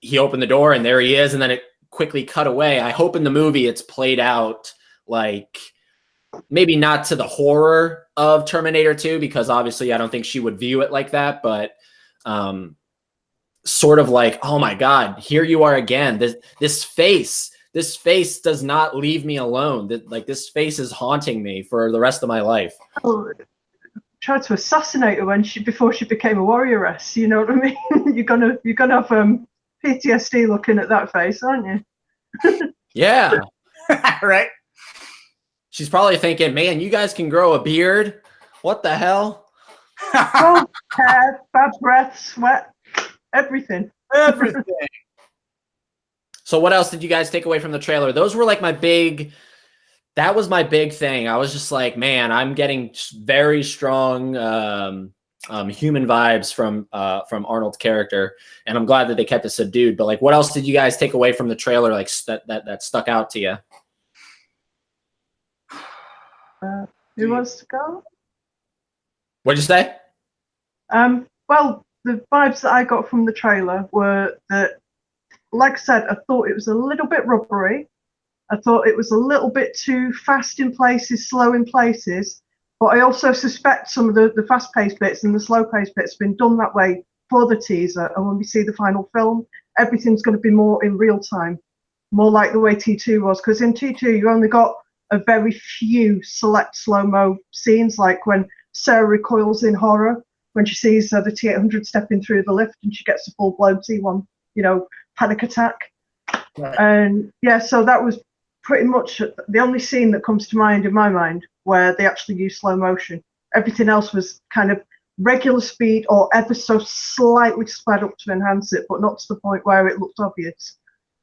he opened the door and there he is, and then it quickly cut away. I hope in the movie it's played out like, maybe not to the horror of Terminator 2, because obviously I don't think she would view it like that, but sort of like, oh my God, here you are again. This face does not leave me alone. This face is haunting me for the rest of my life. Oh, tried to assassinate her before she became a warrioress. You know what I mean? you're gonna have PTSD looking at that face, aren't you? Yeah. Right. She's probably thinking, man, you guys can grow a beard. What the hell? Oh, hair, bad breath, sweat, everything. Everything. So what else did you guys take away from the trailer? Those were like that was my big thing. I was just like, man, I'm getting very strong human vibes from Arnold's character, and I'm glad that they kept it subdued. But like, what else did you guys take away from the trailer, like that stuck out to you? Who wants to go? What'd you say? Well, the vibes that I got from the trailer were that, like I said, I thought it was a little bit rubbery. I thought it was a little bit too fast in places, slow in places. But I also suspect some of the fast-paced bits and the slow-paced bits have been done that way for the teaser. And when we see the final film, everything's going to be more in real time, more like the way T2 was. Because in T2, you only got a very few select slow-mo scenes, like when Sarah recoils in horror, when she sees the T-800 stepping through the lift and she gets a full-blown T1, panic attack. Right. And yeah, so that was pretty much the only scene that comes to mind in my mind where they actually used slow motion. Everything else was kind of regular speed or ever so slightly sped up to enhance it, but not to the point where it looked obvious.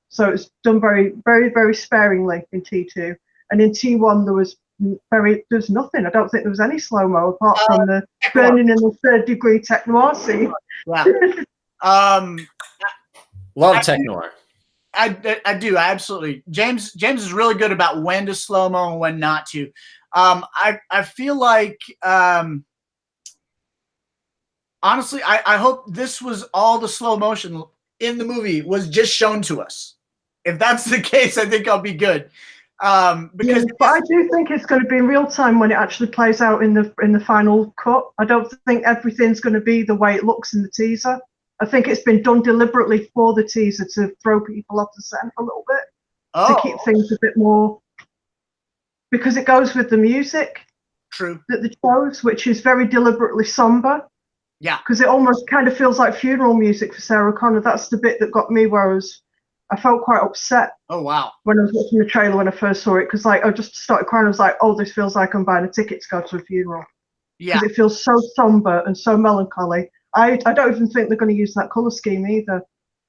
So it's done very, very, very sparingly in T2. And in T1, there's nothing. I don't think there was any slow-mo apart from the burning in the third-degree tech noir scene. Yeah. Love tech noir. I do. I absolutely. James is really good about when to slow-mo and when not to. I feel like, honestly, I hope this was all the slow motion in the movie was just shown to us. If that's the case, I think I'll be good. Because but I do think it's going to be in real time when it actually plays out in the final cut. I don't think everything's going to be the way it looks in the teaser. I think it's been done deliberately for the teaser to throw people off the scent a little bit, to keep things a bit more, because it goes with the music. True. That they chose, which is very deliberately somber. Yeah. Because it almost kind of feels like funeral music for Sarah Connor. That's the bit that got me, where I felt quite upset. Oh, wow. When I was watching the trailer when I first saw it, because I just started crying. I was like, oh, this feels like I'm buying a ticket to go to a funeral. Yeah. Because it feels so somber and so melancholy. I don't even think they're going to use that colour scheme either.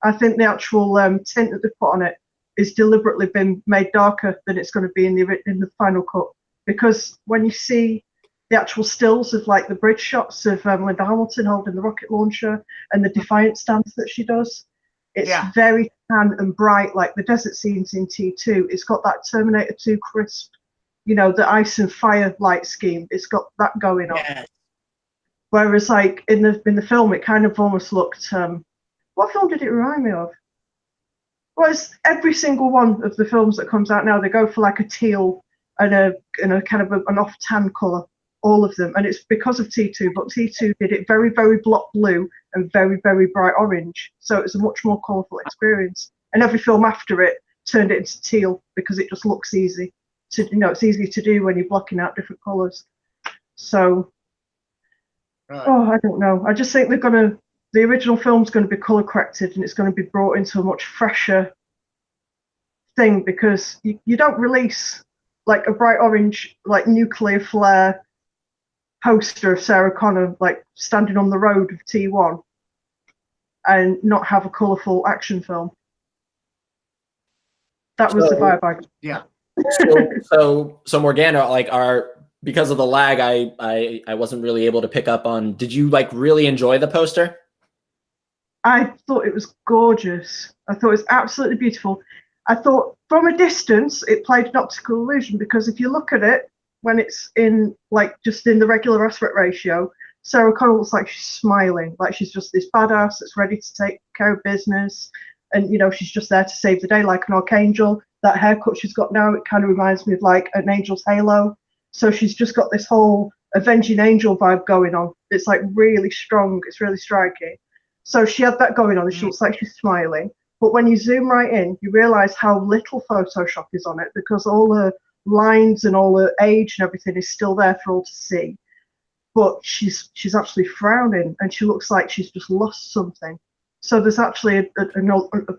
I think the actual tint that they've put on it is deliberately been made darker than it's going to be in the final cut. Because when you see the actual stills of like the bridge shots of Linda Hamilton holding the rocket launcher and the defiant stance that she does, it's very tan and bright, like the desert scenes in T2. It's got that Terminator 2 crisp, the ice and fire light scheme. It's got that going on. Whereas like in the film, it kind of almost looked. What film did it remind me of? Well, it's every single one of the films that comes out now. They go for like a teal and a kind of an off tan color. All of them, and it's because of T2, but T2 did it very, very block blue and very, very bright orange, so it was a much more colourful experience. And every film after it turned it into teal because it just looks easy to, it's easy to do when you're blocking out different colours. So, I don't know. I just think the original film's going to be colour corrected and it's going to be brought into a much fresher thing, because you don't release like a bright orange, like nuclear flare poster of Sarah Connor like standing on the road of T1 and not have a colourful action film. That was the vibe I got. Yeah. So Morganna, like because of the lag, I wasn't really able to pick up on. Did you like really enjoy the poster? I thought it was gorgeous. I thought it was absolutely beautiful. I thought from a distance it played an optical illusion, because if you look at it when it's in like just in the regular aspect ratio, Sarah Connor looks like she's smiling, like she's just this badass that's ready to take care of business, and she's just there to save the day, like an archangel. That haircut she's got now, it kind of reminds me of like an angel's halo. So she's just got this whole avenging angel vibe going on. It's like really strong. It's really striking. So she had that going on, and she looks like she's smiling. But when you zoom right in, you realize how little Photoshop is on it, because all the lines and all the age and everything is still there for all to see. But she's actually frowning, and she looks like she's just lost something. So there's actually a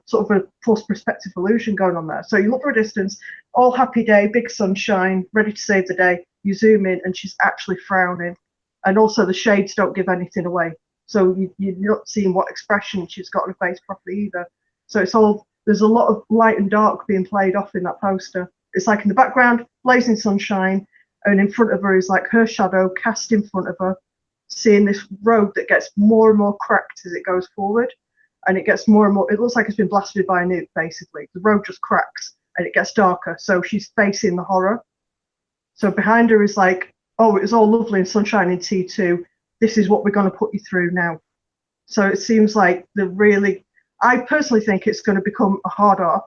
sort of a false perspective illusion going on there. So you look for a distance, all happy day, big sunshine, ready to save the day. You zoom in and she's actually frowning. And also the shades don't give anything away. So you're not seeing what expression she's got on her face properly either. So there's a lot of light and dark being played off in that poster. It's like in the background, blazing sunshine, and in front of her is like her shadow cast in front of her, seeing this road that gets more and more cracked as it goes forward. And it gets more and more, it looks like it's been blasted by a nuke, basically. The road just cracks and it gets darker. So she's facing the horror. So behind her is like, oh, it was all lovely and sunshine in T2. This is what we're going to put you through now. So it seems like I personally think it's going to become a hard R.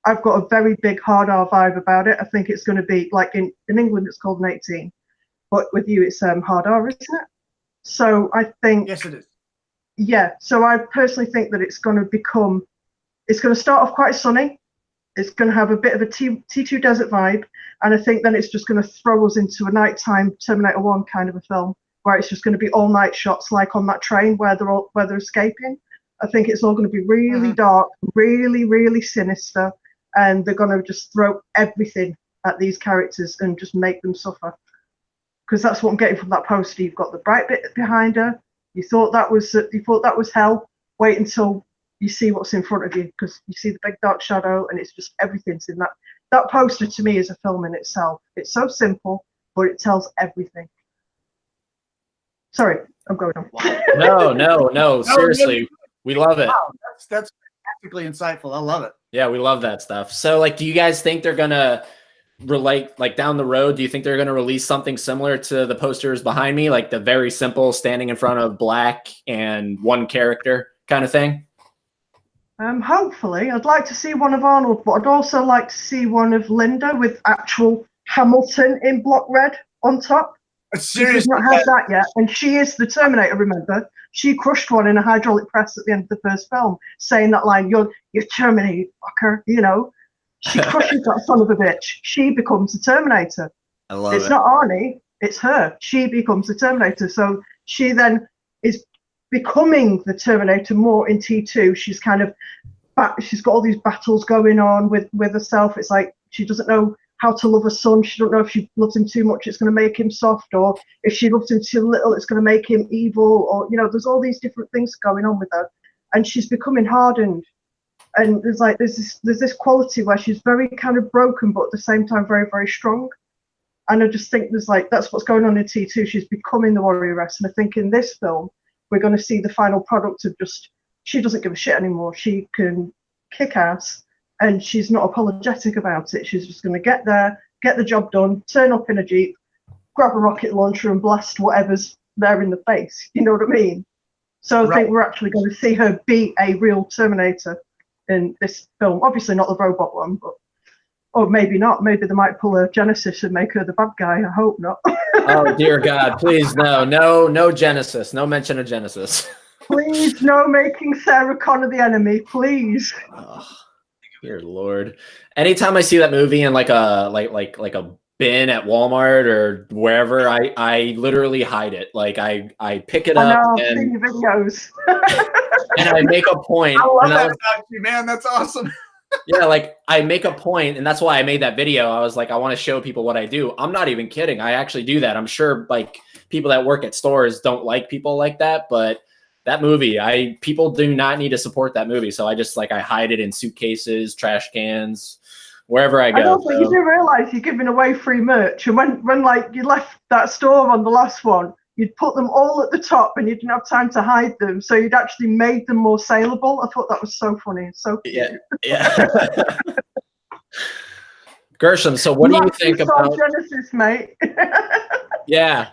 I've got a very big hard R vibe about it. I think it's going to be like in England, it's called an 18. But with you, it's hard R, isn't it? So I think. Yes, it is. Yeah, so I personally think that it's going to start off quite sunny. It's going to have a bit of a T2 desert vibe, and I think then it's just going to throw us into a nighttime Terminator 1 kind of a film, where it's just going to be all night shots, like on that train where they're escaping. I think it's all going to be really dark, really, really sinister, and they're going to just throw everything at these characters and just make them suffer. Because that's what I'm getting from that poster. You've got the bright bit behind her. You thought that was hell. Wait until you see what's in front of you, because you see the big dark shadow, and it's just everything's in that. That poster to me is a film in itself. It's so simple, but it tells everything. Sorry, I'm going on. No. Seriously, we love it. Wow, that's fantastically insightful. I love it. Yeah, we love that stuff. So, like, do you guys think they're gonna relate, like, down the road? Do you think they're gonna release something similar to the posters behind me, like the very simple standing in front of black and one character kind of thing? Hopefully, I'd like to see one of Arnold, but I'd also like to see one of Linda with actual Hamilton in block red on top. Seriously, she's not had that yet, and she is the Terminator. Remember, she crushed one in a hydraulic press at the end of the first film, saying that line, "You're Terminator, fucker." You know, she crushes that son of a bitch. She becomes the Terminator. I love it. It's not Arnie; it's her. She becomes the Terminator. So she then is becoming the Terminator more in T2. She's kind of she's got all these battles going on with herself. It's like she doesn't know how to love her son. She don't know if she loves him too much, it's going to make him soft, or if she loves him too little, it's going to make him evil, or, you know, there's all these different things going on with her, and she's becoming hardened. And there's this quality where she's very kind of broken, but at the same time very, very strong. And I just think that's what's going on in T2. She's becoming the warrioress, and I think in this film we're going to see the final product of just, she doesn't give a shit anymore. She can kick ass, and she's not apologetic about it. She's just going to get there, get the job done, turn up in a Jeep, grab a rocket launcher and blast whatever's there in the face. You know what I mean? So I think we're actually going to see her be a real Terminator in this film. Obviously not the robot one, but or maybe not. Maybe they might pull a Genesis and make her the bad guy. I hope not. Oh, dear God, please, no Genesis. No mention of Genesis. Please, no making Sarah Connor the enemy, please. Oh, dear Lord. Anytime I see that movie in like a bin at Walmart or wherever, I literally hide it. Like I pick it up I've seen your videos. and I make a point. I love that about you, man. That's awesome. Yeah, like I make a point, and that's why I made that video. I was like, I want to show people what I do. I'm not even kidding. I actually do that. I'm sure like people that work at stores don't like people like that, but that movie, people do not need to support that movie. So I just I hide it in suitcases, trash cans, wherever I go. And also, you do realize you're giving away free merch, and when like you left that store on the last one, you'd put them all at the top, and you didn't have time to hide them, so you'd actually made them more saleable. I thought that was so funny. So yeah. Gershom, so what do you think about Genesis, mate? Yeah.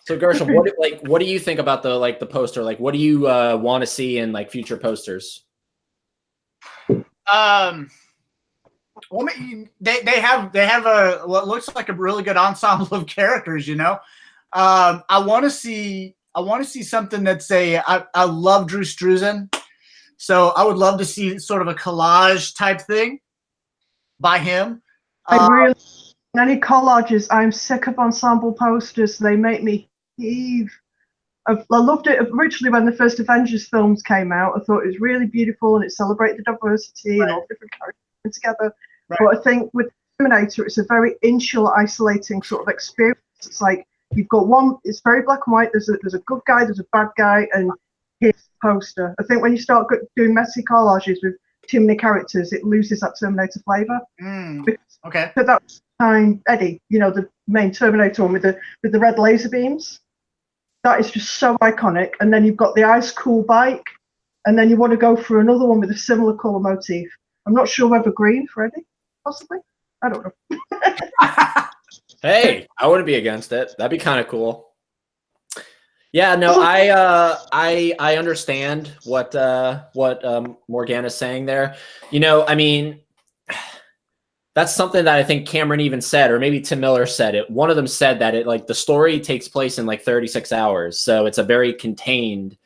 So Gershom, what do you think about the poster? Like, what do you want to see in like future posters? Well, they have a what looks like a really good ensemble of characters. You know, I want to see something that's I love Drew Struzan, so I would love to see sort of a collage type thing by him. Any collages. I'm sick of ensemble posters. They make me heave. I loved it originally when the first Avengers films came out. I thought it was really beautiful, and it celebrated diversity and all different characters together. Right. But I think with Terminator, it's a very insular, isolating sort of experience. It's like you've got one. It's very black and white. There's a good guy, there's a bad guy, and here's the poster. I think when you start doing messy collages with too many characters, it loses that Terminator flavor. Okay. But that's time Eddie, you know, the main Terminator one with the red laser beams. That is just so iconic. And then you've got the ice cool bike, and then you want to go for another one with a similar color motif. I'm not sure whether green for Eddie, possibly. I don't know. Hey, I wouldn't be against it. That'd be kind of cool. Yeah, no, I understand what Morganna's saying there. You know, I mean, that's something that I think Cameron even said, or maybe Tim Miller said it. One of them said that the story takes place in like 36 hours. So it's a very contained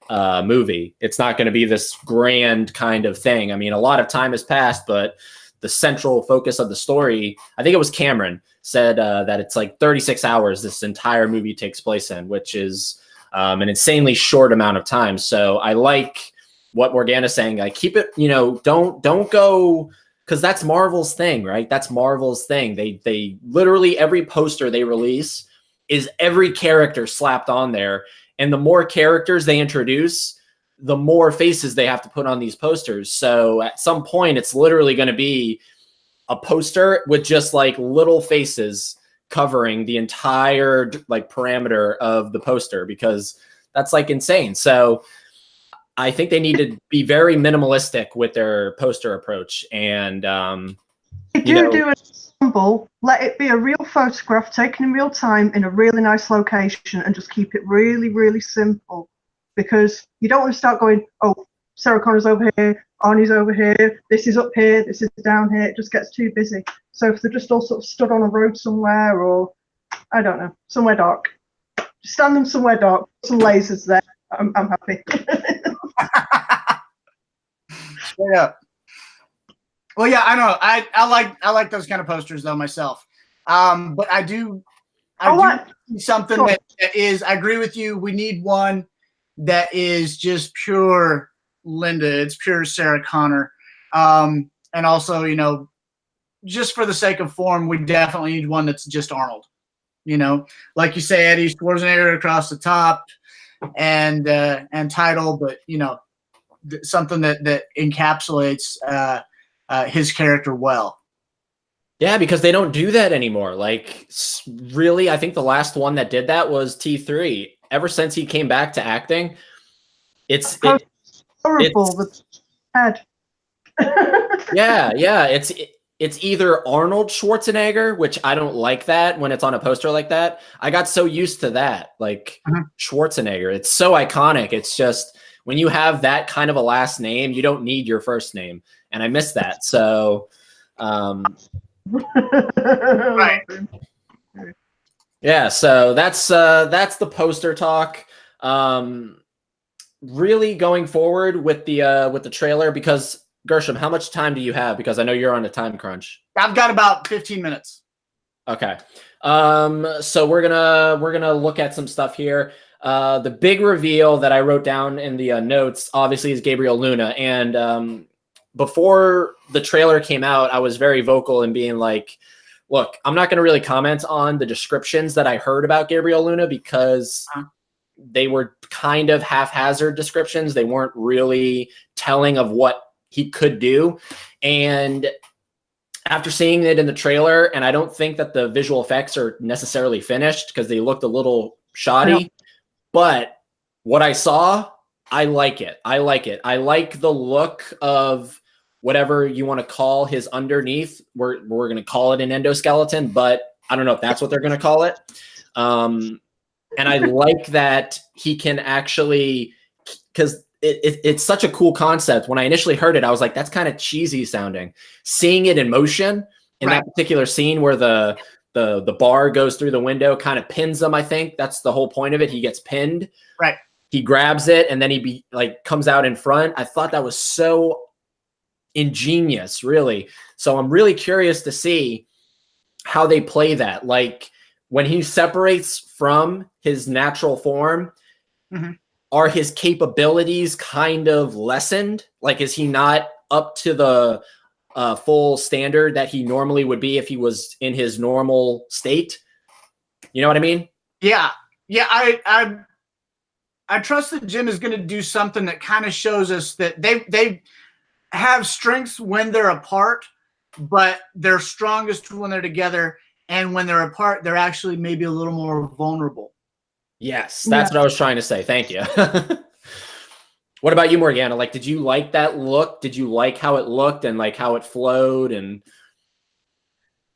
movie. It's not going to be this grand kind of thing. I mean, a lot of time has passed, but the central focus of the story, I think it was Cameron, said that it's like 36 hours this entire movie takes place in, which is an insanely short amount of time. So I like what Morganna's saying. Like, keep it, don't go, because that's Marvel's thing, right? That's Marvel's thing. They literally, every poster they release is every character slapped on there. And the more characters they introduce, the more faces they have to put on these posters. So at some point, it's literally going to be a poster with just like little faces covering the entire like parameter of the poster, because that's like insane. So I think they need to be very minimalistic with their poster approach. And do an ensemble, let it be a real photograph taken in real time in a really nice location, and just keep it really, really simple, because you don't want to start going, oh, Sarah Connor's over here, Arnie's over here, this is up here, this is down here. It just gets too busy. So if they're just all sort of stood on a road somewhere, or I don't know, somewhere dark, stand them somewhere dark, some lasers there, I'm happy. Straight up. Well, yeah, I know. I like those kind of posters though myself. But I do see something that is. I agree with you. We need one that is just pure Linda. It's pure Sarah Connor. And also, just for the sake of form, we definitely need one that's just Arnold. Like you say, Eddie Schwarzenegger across the top, and title, but something that encapsulates his character well. Yeah, because they don't do that anymore. Like, really, I think the last one that did that was T3. Ever since he came back to acting, it's horrible. The head. yeah. It's either Arnold Schwarzenegger, which I don't like that when it's on a poster like that. I got so used to that, like Schwarzenegger. It's so iconic. It's just when you have that kind of a last name, you don't need your first name, and I miss that. So, right. Yeah, so that's the poster talk. Really going forward with the trailer, because Gershom, how much time do you have? Because I know you're on a time crunch. I've got about 15 minutes. Okay. So we're gonna look at some stuff here. The big reveal that I wrote down in the notes, obviously, is Gabriel Luna. And before the trailer came out, I was very vocal in being like, look, I'm not going to really comment on the descriptions that I heard about Gabriel Luna, because they were kind of haphazard descriptions. They weren't really telling of what he could do. And after seeing it in the trailer, and I don't think that the visual effects are necessarily finished because they looked a little shoddy, but what I saw, I like it. I like the look of whatever you want to call his underneath. We're going to call it an endoskeleton, but I don't know if that's what they're going to call it. And I like that he can actually, because it's such a cool concept. When I initially heard it, I was like, that's kind of cheesy sounding. Seeing it in motion in that particular scene where the bar goes through the window, kind of pins him. I think that's the whole point of it. He gets pinned. Right. He grabs it, and then he comes out in front. I thought that was so ingenious, really. So I'm really curious to see how they play that. Like, when he separates from his natural form, are his capabilities kind of lessened? Like, is he not up to the full standard that he normally would be if he was in his normal state? You know what I mean? Yeah. I trust that Jim is going to do something that kind of shows us that they have strengths when they're apart, but they're strongest when they're together. And when they're apart, they're actually maybe a little more vulnerable. Yes, that's what I was trying to say. Thank you. What about you, Morganna? Like, did you like that look? Did you like how it looked and like how it flowed? And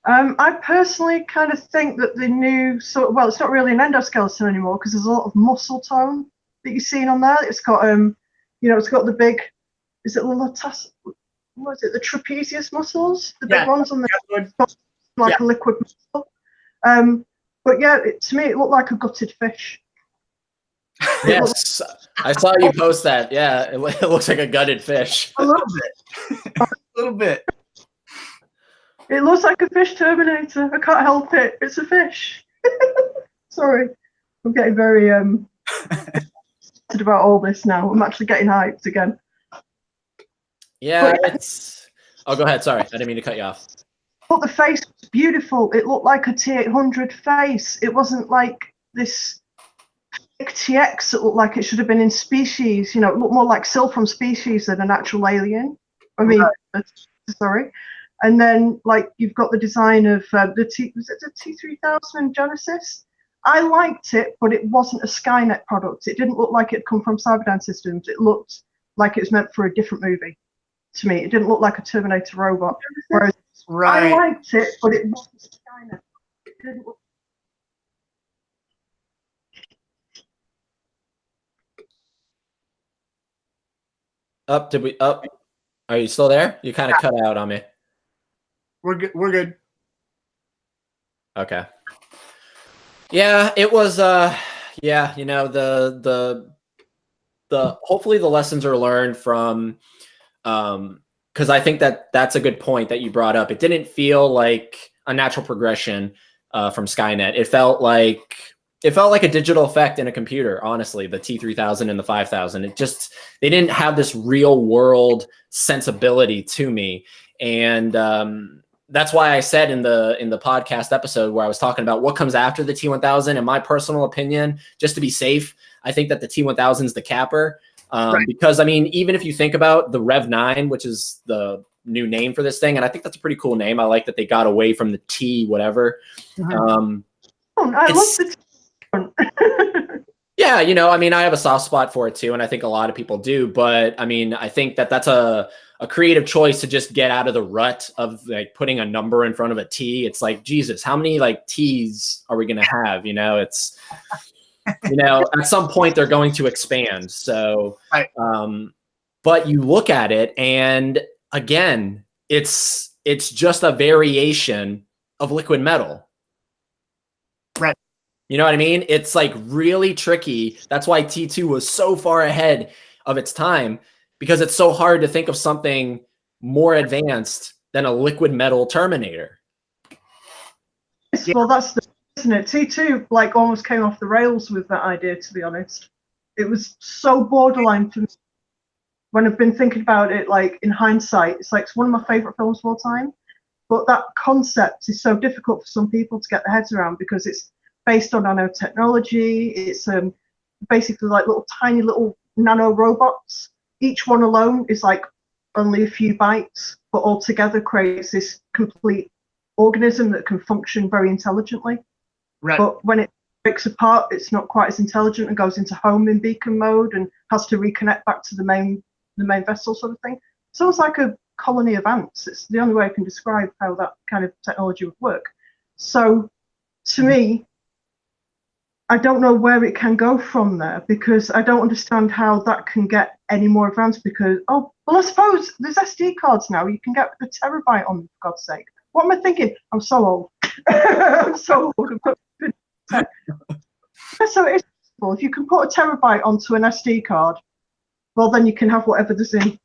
I personally kind of think that the new well, it's not really an endoskeleton anymore, because there's a lot of muscle tone that you're seeing on there. It's got it's got the big, is it what is it, the trapezius muscles, the big ones on the like a liquid muscle. But yeah, to me it looked like a gutted fish. Yes, I saw you post that. Yeah, it looks like a gutted fish. A little bit. A little bit. It looks like a fish Terminator. I can't help it. It's a fish. Sorry. I'm getting very excited about all this now. I'm actually getting hyped again. Yeah, it's... Oh, go ahead. Sorry, I didn't mean to cut you off. But the face was beautiful. It looked like a T-800 face. It wasn't like this fake TX that looked like it should have been in Species. You know, it looked more like Sil from Species than an actual alien. I mean, sorry. And then, like, you've got the design of was it the T3000 Genesis? I liked it, but it wasn't a Skynet product. It didn't look like it had come from Cyberdyne Systems. It looked like it was meant for a different movie to me. It didn't look like a Terminator robot. Whereas I liked it, but it wasn't Skynet. It didn't look... Are you still there? You kind of cut out on me. We're good. We're good. Okay. Yeah, it was yeah, you know, the hopefully the lessons are learned from because I think that's a good point that you brought up. It didn't feel like a natural progression from Skynet. It felt like a digital effect in a computer, honestly, the T3000 and the 5000. They didn't have this real world sensibility to me. And that's why I said in the podcast episode where I was talking about what comes after the T1000, in my personal opinion, just to be safe, I think that the T1000 is the capper. Because, I mean, even if you think about the Rev 9, which is the new name for this thing, and I think that's a pretty cool name. I like that they got away from the T whatever. I love the yeah, you know, I mean, I have a soft spot for it too, and I think a lot of people do. But I mean, I think that's a creative choice to just get out of the rut of like putting a number in front of a T. It's like, Jesus, how many like T's are we going to have? You know, it's, you know, at some point they're going to expand. So, but you look at it, and again, it's just a variation of liquid metal. Right. You know what I mean? It's like really tricky. That's why T2 was so far ahead of its time, because it's so hard to think of something more advanced than a liquid metal Terminator. Well, that's isn't it? T2 like almost came off the rails with that idea, to be honest. It was so borderline for me. When I've been thinking about it, like in hindsight, it's like it's one of my favorite films of all time. But that concept is so difficult for some people to get their heads around because it's based on nanotechnology. It's basically like tiny little nano robots. Each one alone is like only a few bytes, but all together creates this complete organism that can function very intelligently. Right. But when it breaks apart, it's not quite as intelligent and goes into homing beacon mode and has to reconnect back to the main vessel sort of thing. So it's like a colony of ants. It's the only way I can describe how that kind of technology would work. So to me, I don't know where it can go from there, because I don't understand how that can get any more advanced, because, oh, well, I suppose there's SD cards now. You can get the terabyte on, for God's sake. What am I thinking? I'm so old. I'm so old. So it's possible. If you can put a terabyte onto an SD card, well, then you can have whatever there's in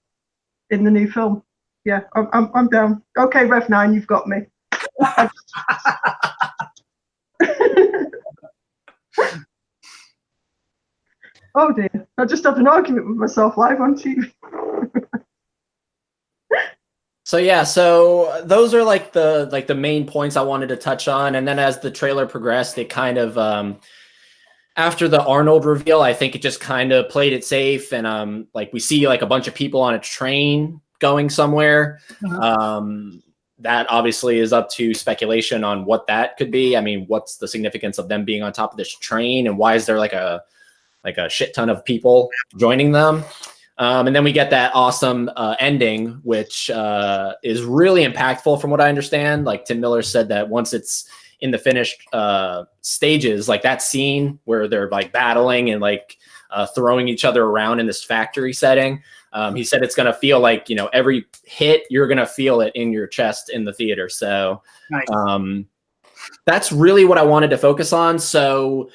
the new film. Yeah, I'm down. Okay, Rev 9, you've got me. Oh dear, I just had an argument with myself live on TV. So yeah, so those are like the main points I wanted to touch on, and then as the trailer progressed, it kind of after the Arnold reveal, I think it just kind of played it safe, and like we see like a bunch of people on a train going somewhere. That obviously is up to speculation on what that could be. I mean, what's the significance of them being on top of this train, and why is there like a shit ton of people joining them? And then we get that awesome ending, which is really impactful from what I understand. Like Tim Miller said that once it's in the finished stages, like that scene where they're like battling and like throwing each other around in this factory setting, he said it's going to feel like, you know, every hit, you're going to feel it in your chest in the theater. So nice. That's really what I wanted to focus on. So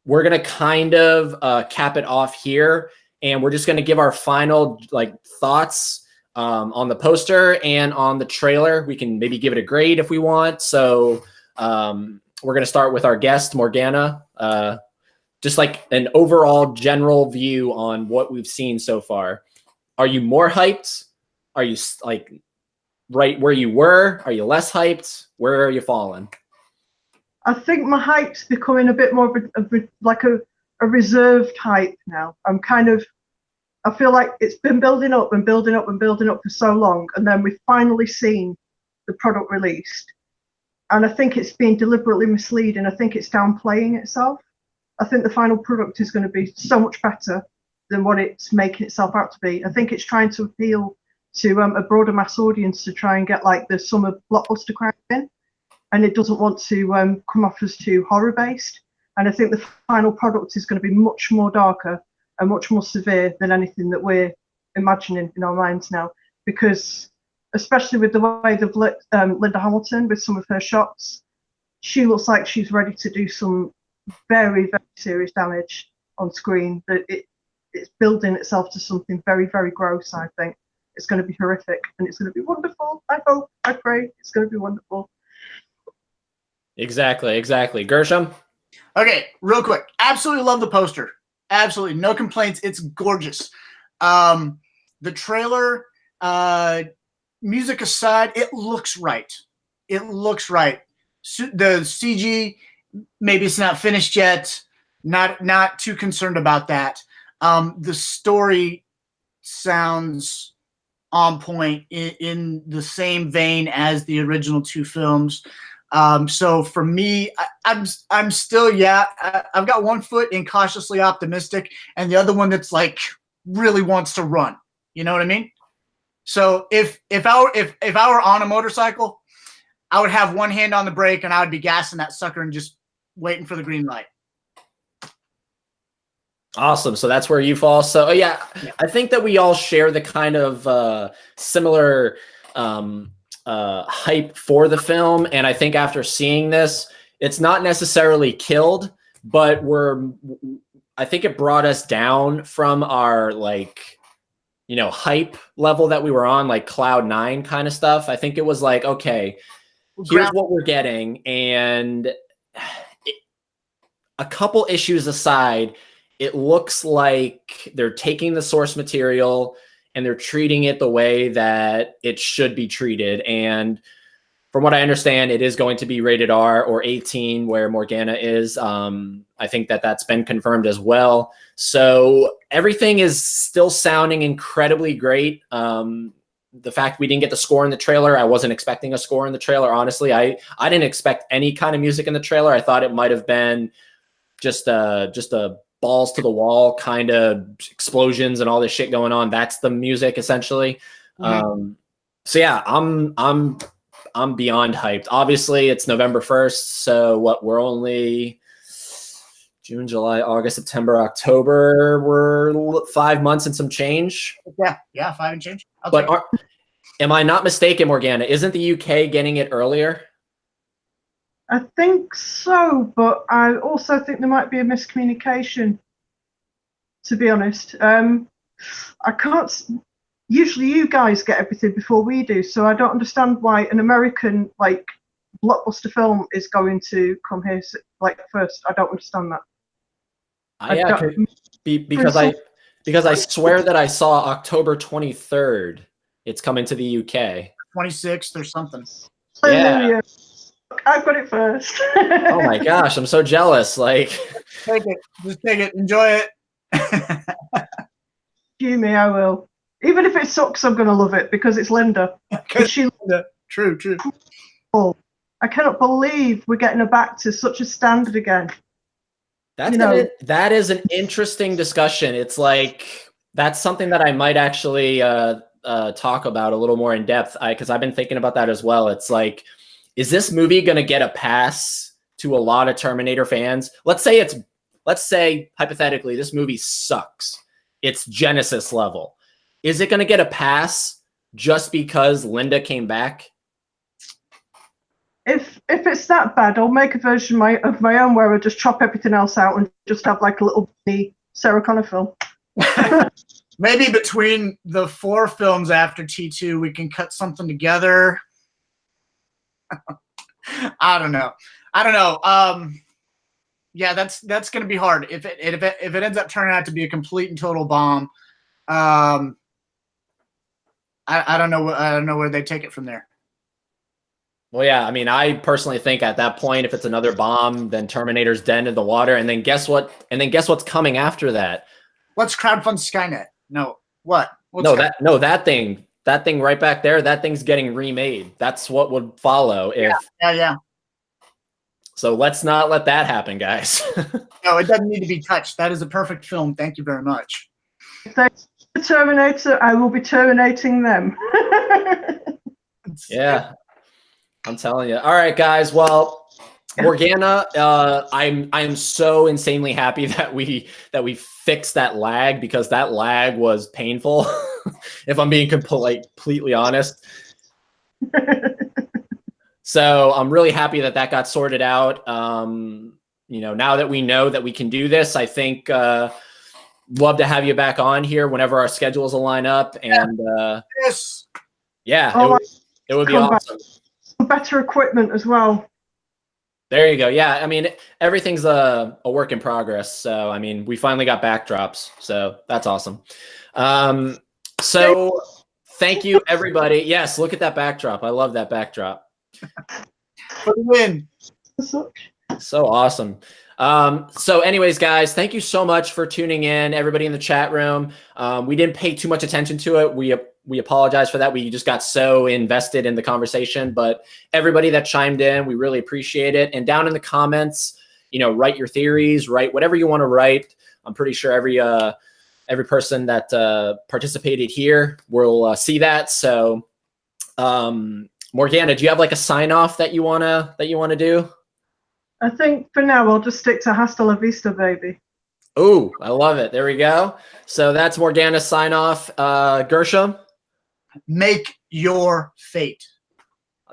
we're gonna kind of cap it off here, and we're just gonna give our final like thoughts on the poster and on the trailer. We can maybe give it a grade if we want. So we're gonna start with our guest Morganna. Just like an overall general view on what we've seen so far. Are you more hyped? Are you like right where you were? Are you less hyped? Where are you falling? I think my hype's becoming a bit more of a reserved hype now. I feel like it's been building up and building up and building up for so long, and then we've finally seen the product released. And I think it's being deliberately misleading. I think it's downplaying itself. I think the final product is going to be so much better than what it's making itself out to be. I think it's trying to appeal to a broader mass audience to try and get like the summer blockbuster crowd in, and it doesn't want to come off as too horror based. And I think the final product is going to be much more darker and much more severe than anything that we're imagining in our minds now, because especially with the way they've lit Linda Hamilton with some of her shots, she looks like she's ready to do some very, very serious damage on screen. That it's building itself to something very, very gross. I think it's going to be horrific, and it's going to be wonderful. I hope, I pray it's going to be wonderful. Exactly. Gershom? Okay, real quick. Absolutely love the poster. Absolutely. No complaints. It's gorgeous. The trailer, music aside, it looks right. It looks right. The CG, maybe it's not finished yet. Not too concerned about that. The story sounds on point in the same vein as the original two films. So for me, I'm still, I've got one foot in cautiously optimistic and the other one that's like really wants to run. You know what I mean? So if I were on a motorcycle, I would have one hand on the brake and I would be gassing that sucker and just waiting for the green light. Awesome. So that's where you fall. So yeah, I think that we all share the kind of similar hype for the film. And I think after seeing this, it's not necessarily killed, but I think it brought us down from our hype level that we were on, like Cloud 9 kind of stuff. I think it was like, okay, here's what we're getting. And a couple issues aside, it looks like they're taking the source material and they're treating it the way that it should be treated. And from what I understand, it is going to be rated R or 18 where Morganna is. I think that that's been confirmed as well. So everything is still sounding incredibly great. The fact we didn't get the score in the trailer, I wasn't expecting a score in the trailer, honestly. I didn't expect any kind of music in the trailer. I thought it might have been just a balls to the wall kind of explosions and all this shit going on. That's the music essentially. Mm-hmm. So yeah, I'm beyond hyped. Obviously it's November 1st. So we're only June, July, August, September, October. We're 5 months and some change. Yeah. 5 and change. Am I not mistaken, Morganna? Isn't the UK getting it earlier? I think so, but I also think there might be a miscommunication, to be honest. I can't. Usually you guys get everything before we do, so I don't understand why an American blockbuster film is going to come here first. I don't understand that. Because I swear that I saw October 23rd. It's coming to the UK. 26th or something. Yeah. I've got it first. Oh my gosh, I'm so jealous. Take it. Just take it. Enjoy it. Excuse me, I will. Even if it sucks, I'm going to love it because it's Linda. True. I cannot believe we're getting her back to such a standard again. That is an interesting discussion. It's like, that's something that I might actually talk about a little more in depth because I've been thinking about that as well. It's like, is this movie going to get a pass to a lot of Terminator fans? Let's say hypothetically, this movie sucks. It's Genesis level. Is it going to get a pass just because Linda came back? if it's that bad, I'll make a version of my own where I just chop everything else out and just have like a little mini Sarah Connor film. Maybe between the 4 films after T2, we can cut something together. I don't know. Yeah, that's going to be hard. If it ends up turning out to be a complete and total bomb, I don't know. I don't know where they take it from there. Well, yeah, I mean, I personally think at that point, if it's another bomb, then Terminator's dead in the water, and then guess what? And then guess what's coming after that? Let's crowdfund Skynet. No, what? That thing right back there, that thing's getting remade. That's what would follow if. Yeah. So let's not let that happen, guys. No, it doesn't need to be touched. That is a perfect film. Thank you very much. If they the Terminator, I will be terminating them. Yeah, I'm telling you. All right, guys. Well, Morganna, I am so insanely happy that we fixed that lag, because that lag was painful. If I'm being completely honest. So I'm really happy that got sorted out. Now that we know that we can do this, I think love to have you back on here whenever our schedules will line up. And yes, yeah, it would be awesome. Better equipment as well. There you go. Yeah, I mean, everything's a work in progress. So I mean, we finally got backdrops, so that's awesome. So thank you, everybody. Yes, look at that backdrop. I love that backdrop. For the win. So awesome. So anyways, guys, thank you so much for tuning in, everybody in the chat room. We didn't pay too much attention to it. We apologize for that. We just got so invested in the conversation, but everybody that chimed in, we really appreciate it. And down in the comments, write your theories, write whatever you want to write. I'm pretty sure every person that participated here will see that. So, Morganna, do you have like a sign off that you wanna do? I think for now I'll just stick to hasta la vista, baby. Oh, I love it. There we go. So that's Morganna's sign off. Gershom, make your fate.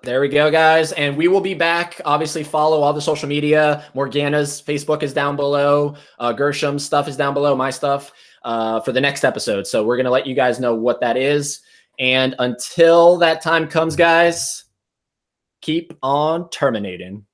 There we go, guys. And we will be back. Obviously, follow all the social media. Morganna's Facebook is down below. Gershom's stuff is down below. My stuff for the next episode. So we're gonna let you guys know what that is. And until that time comes, guys, keep on terminating.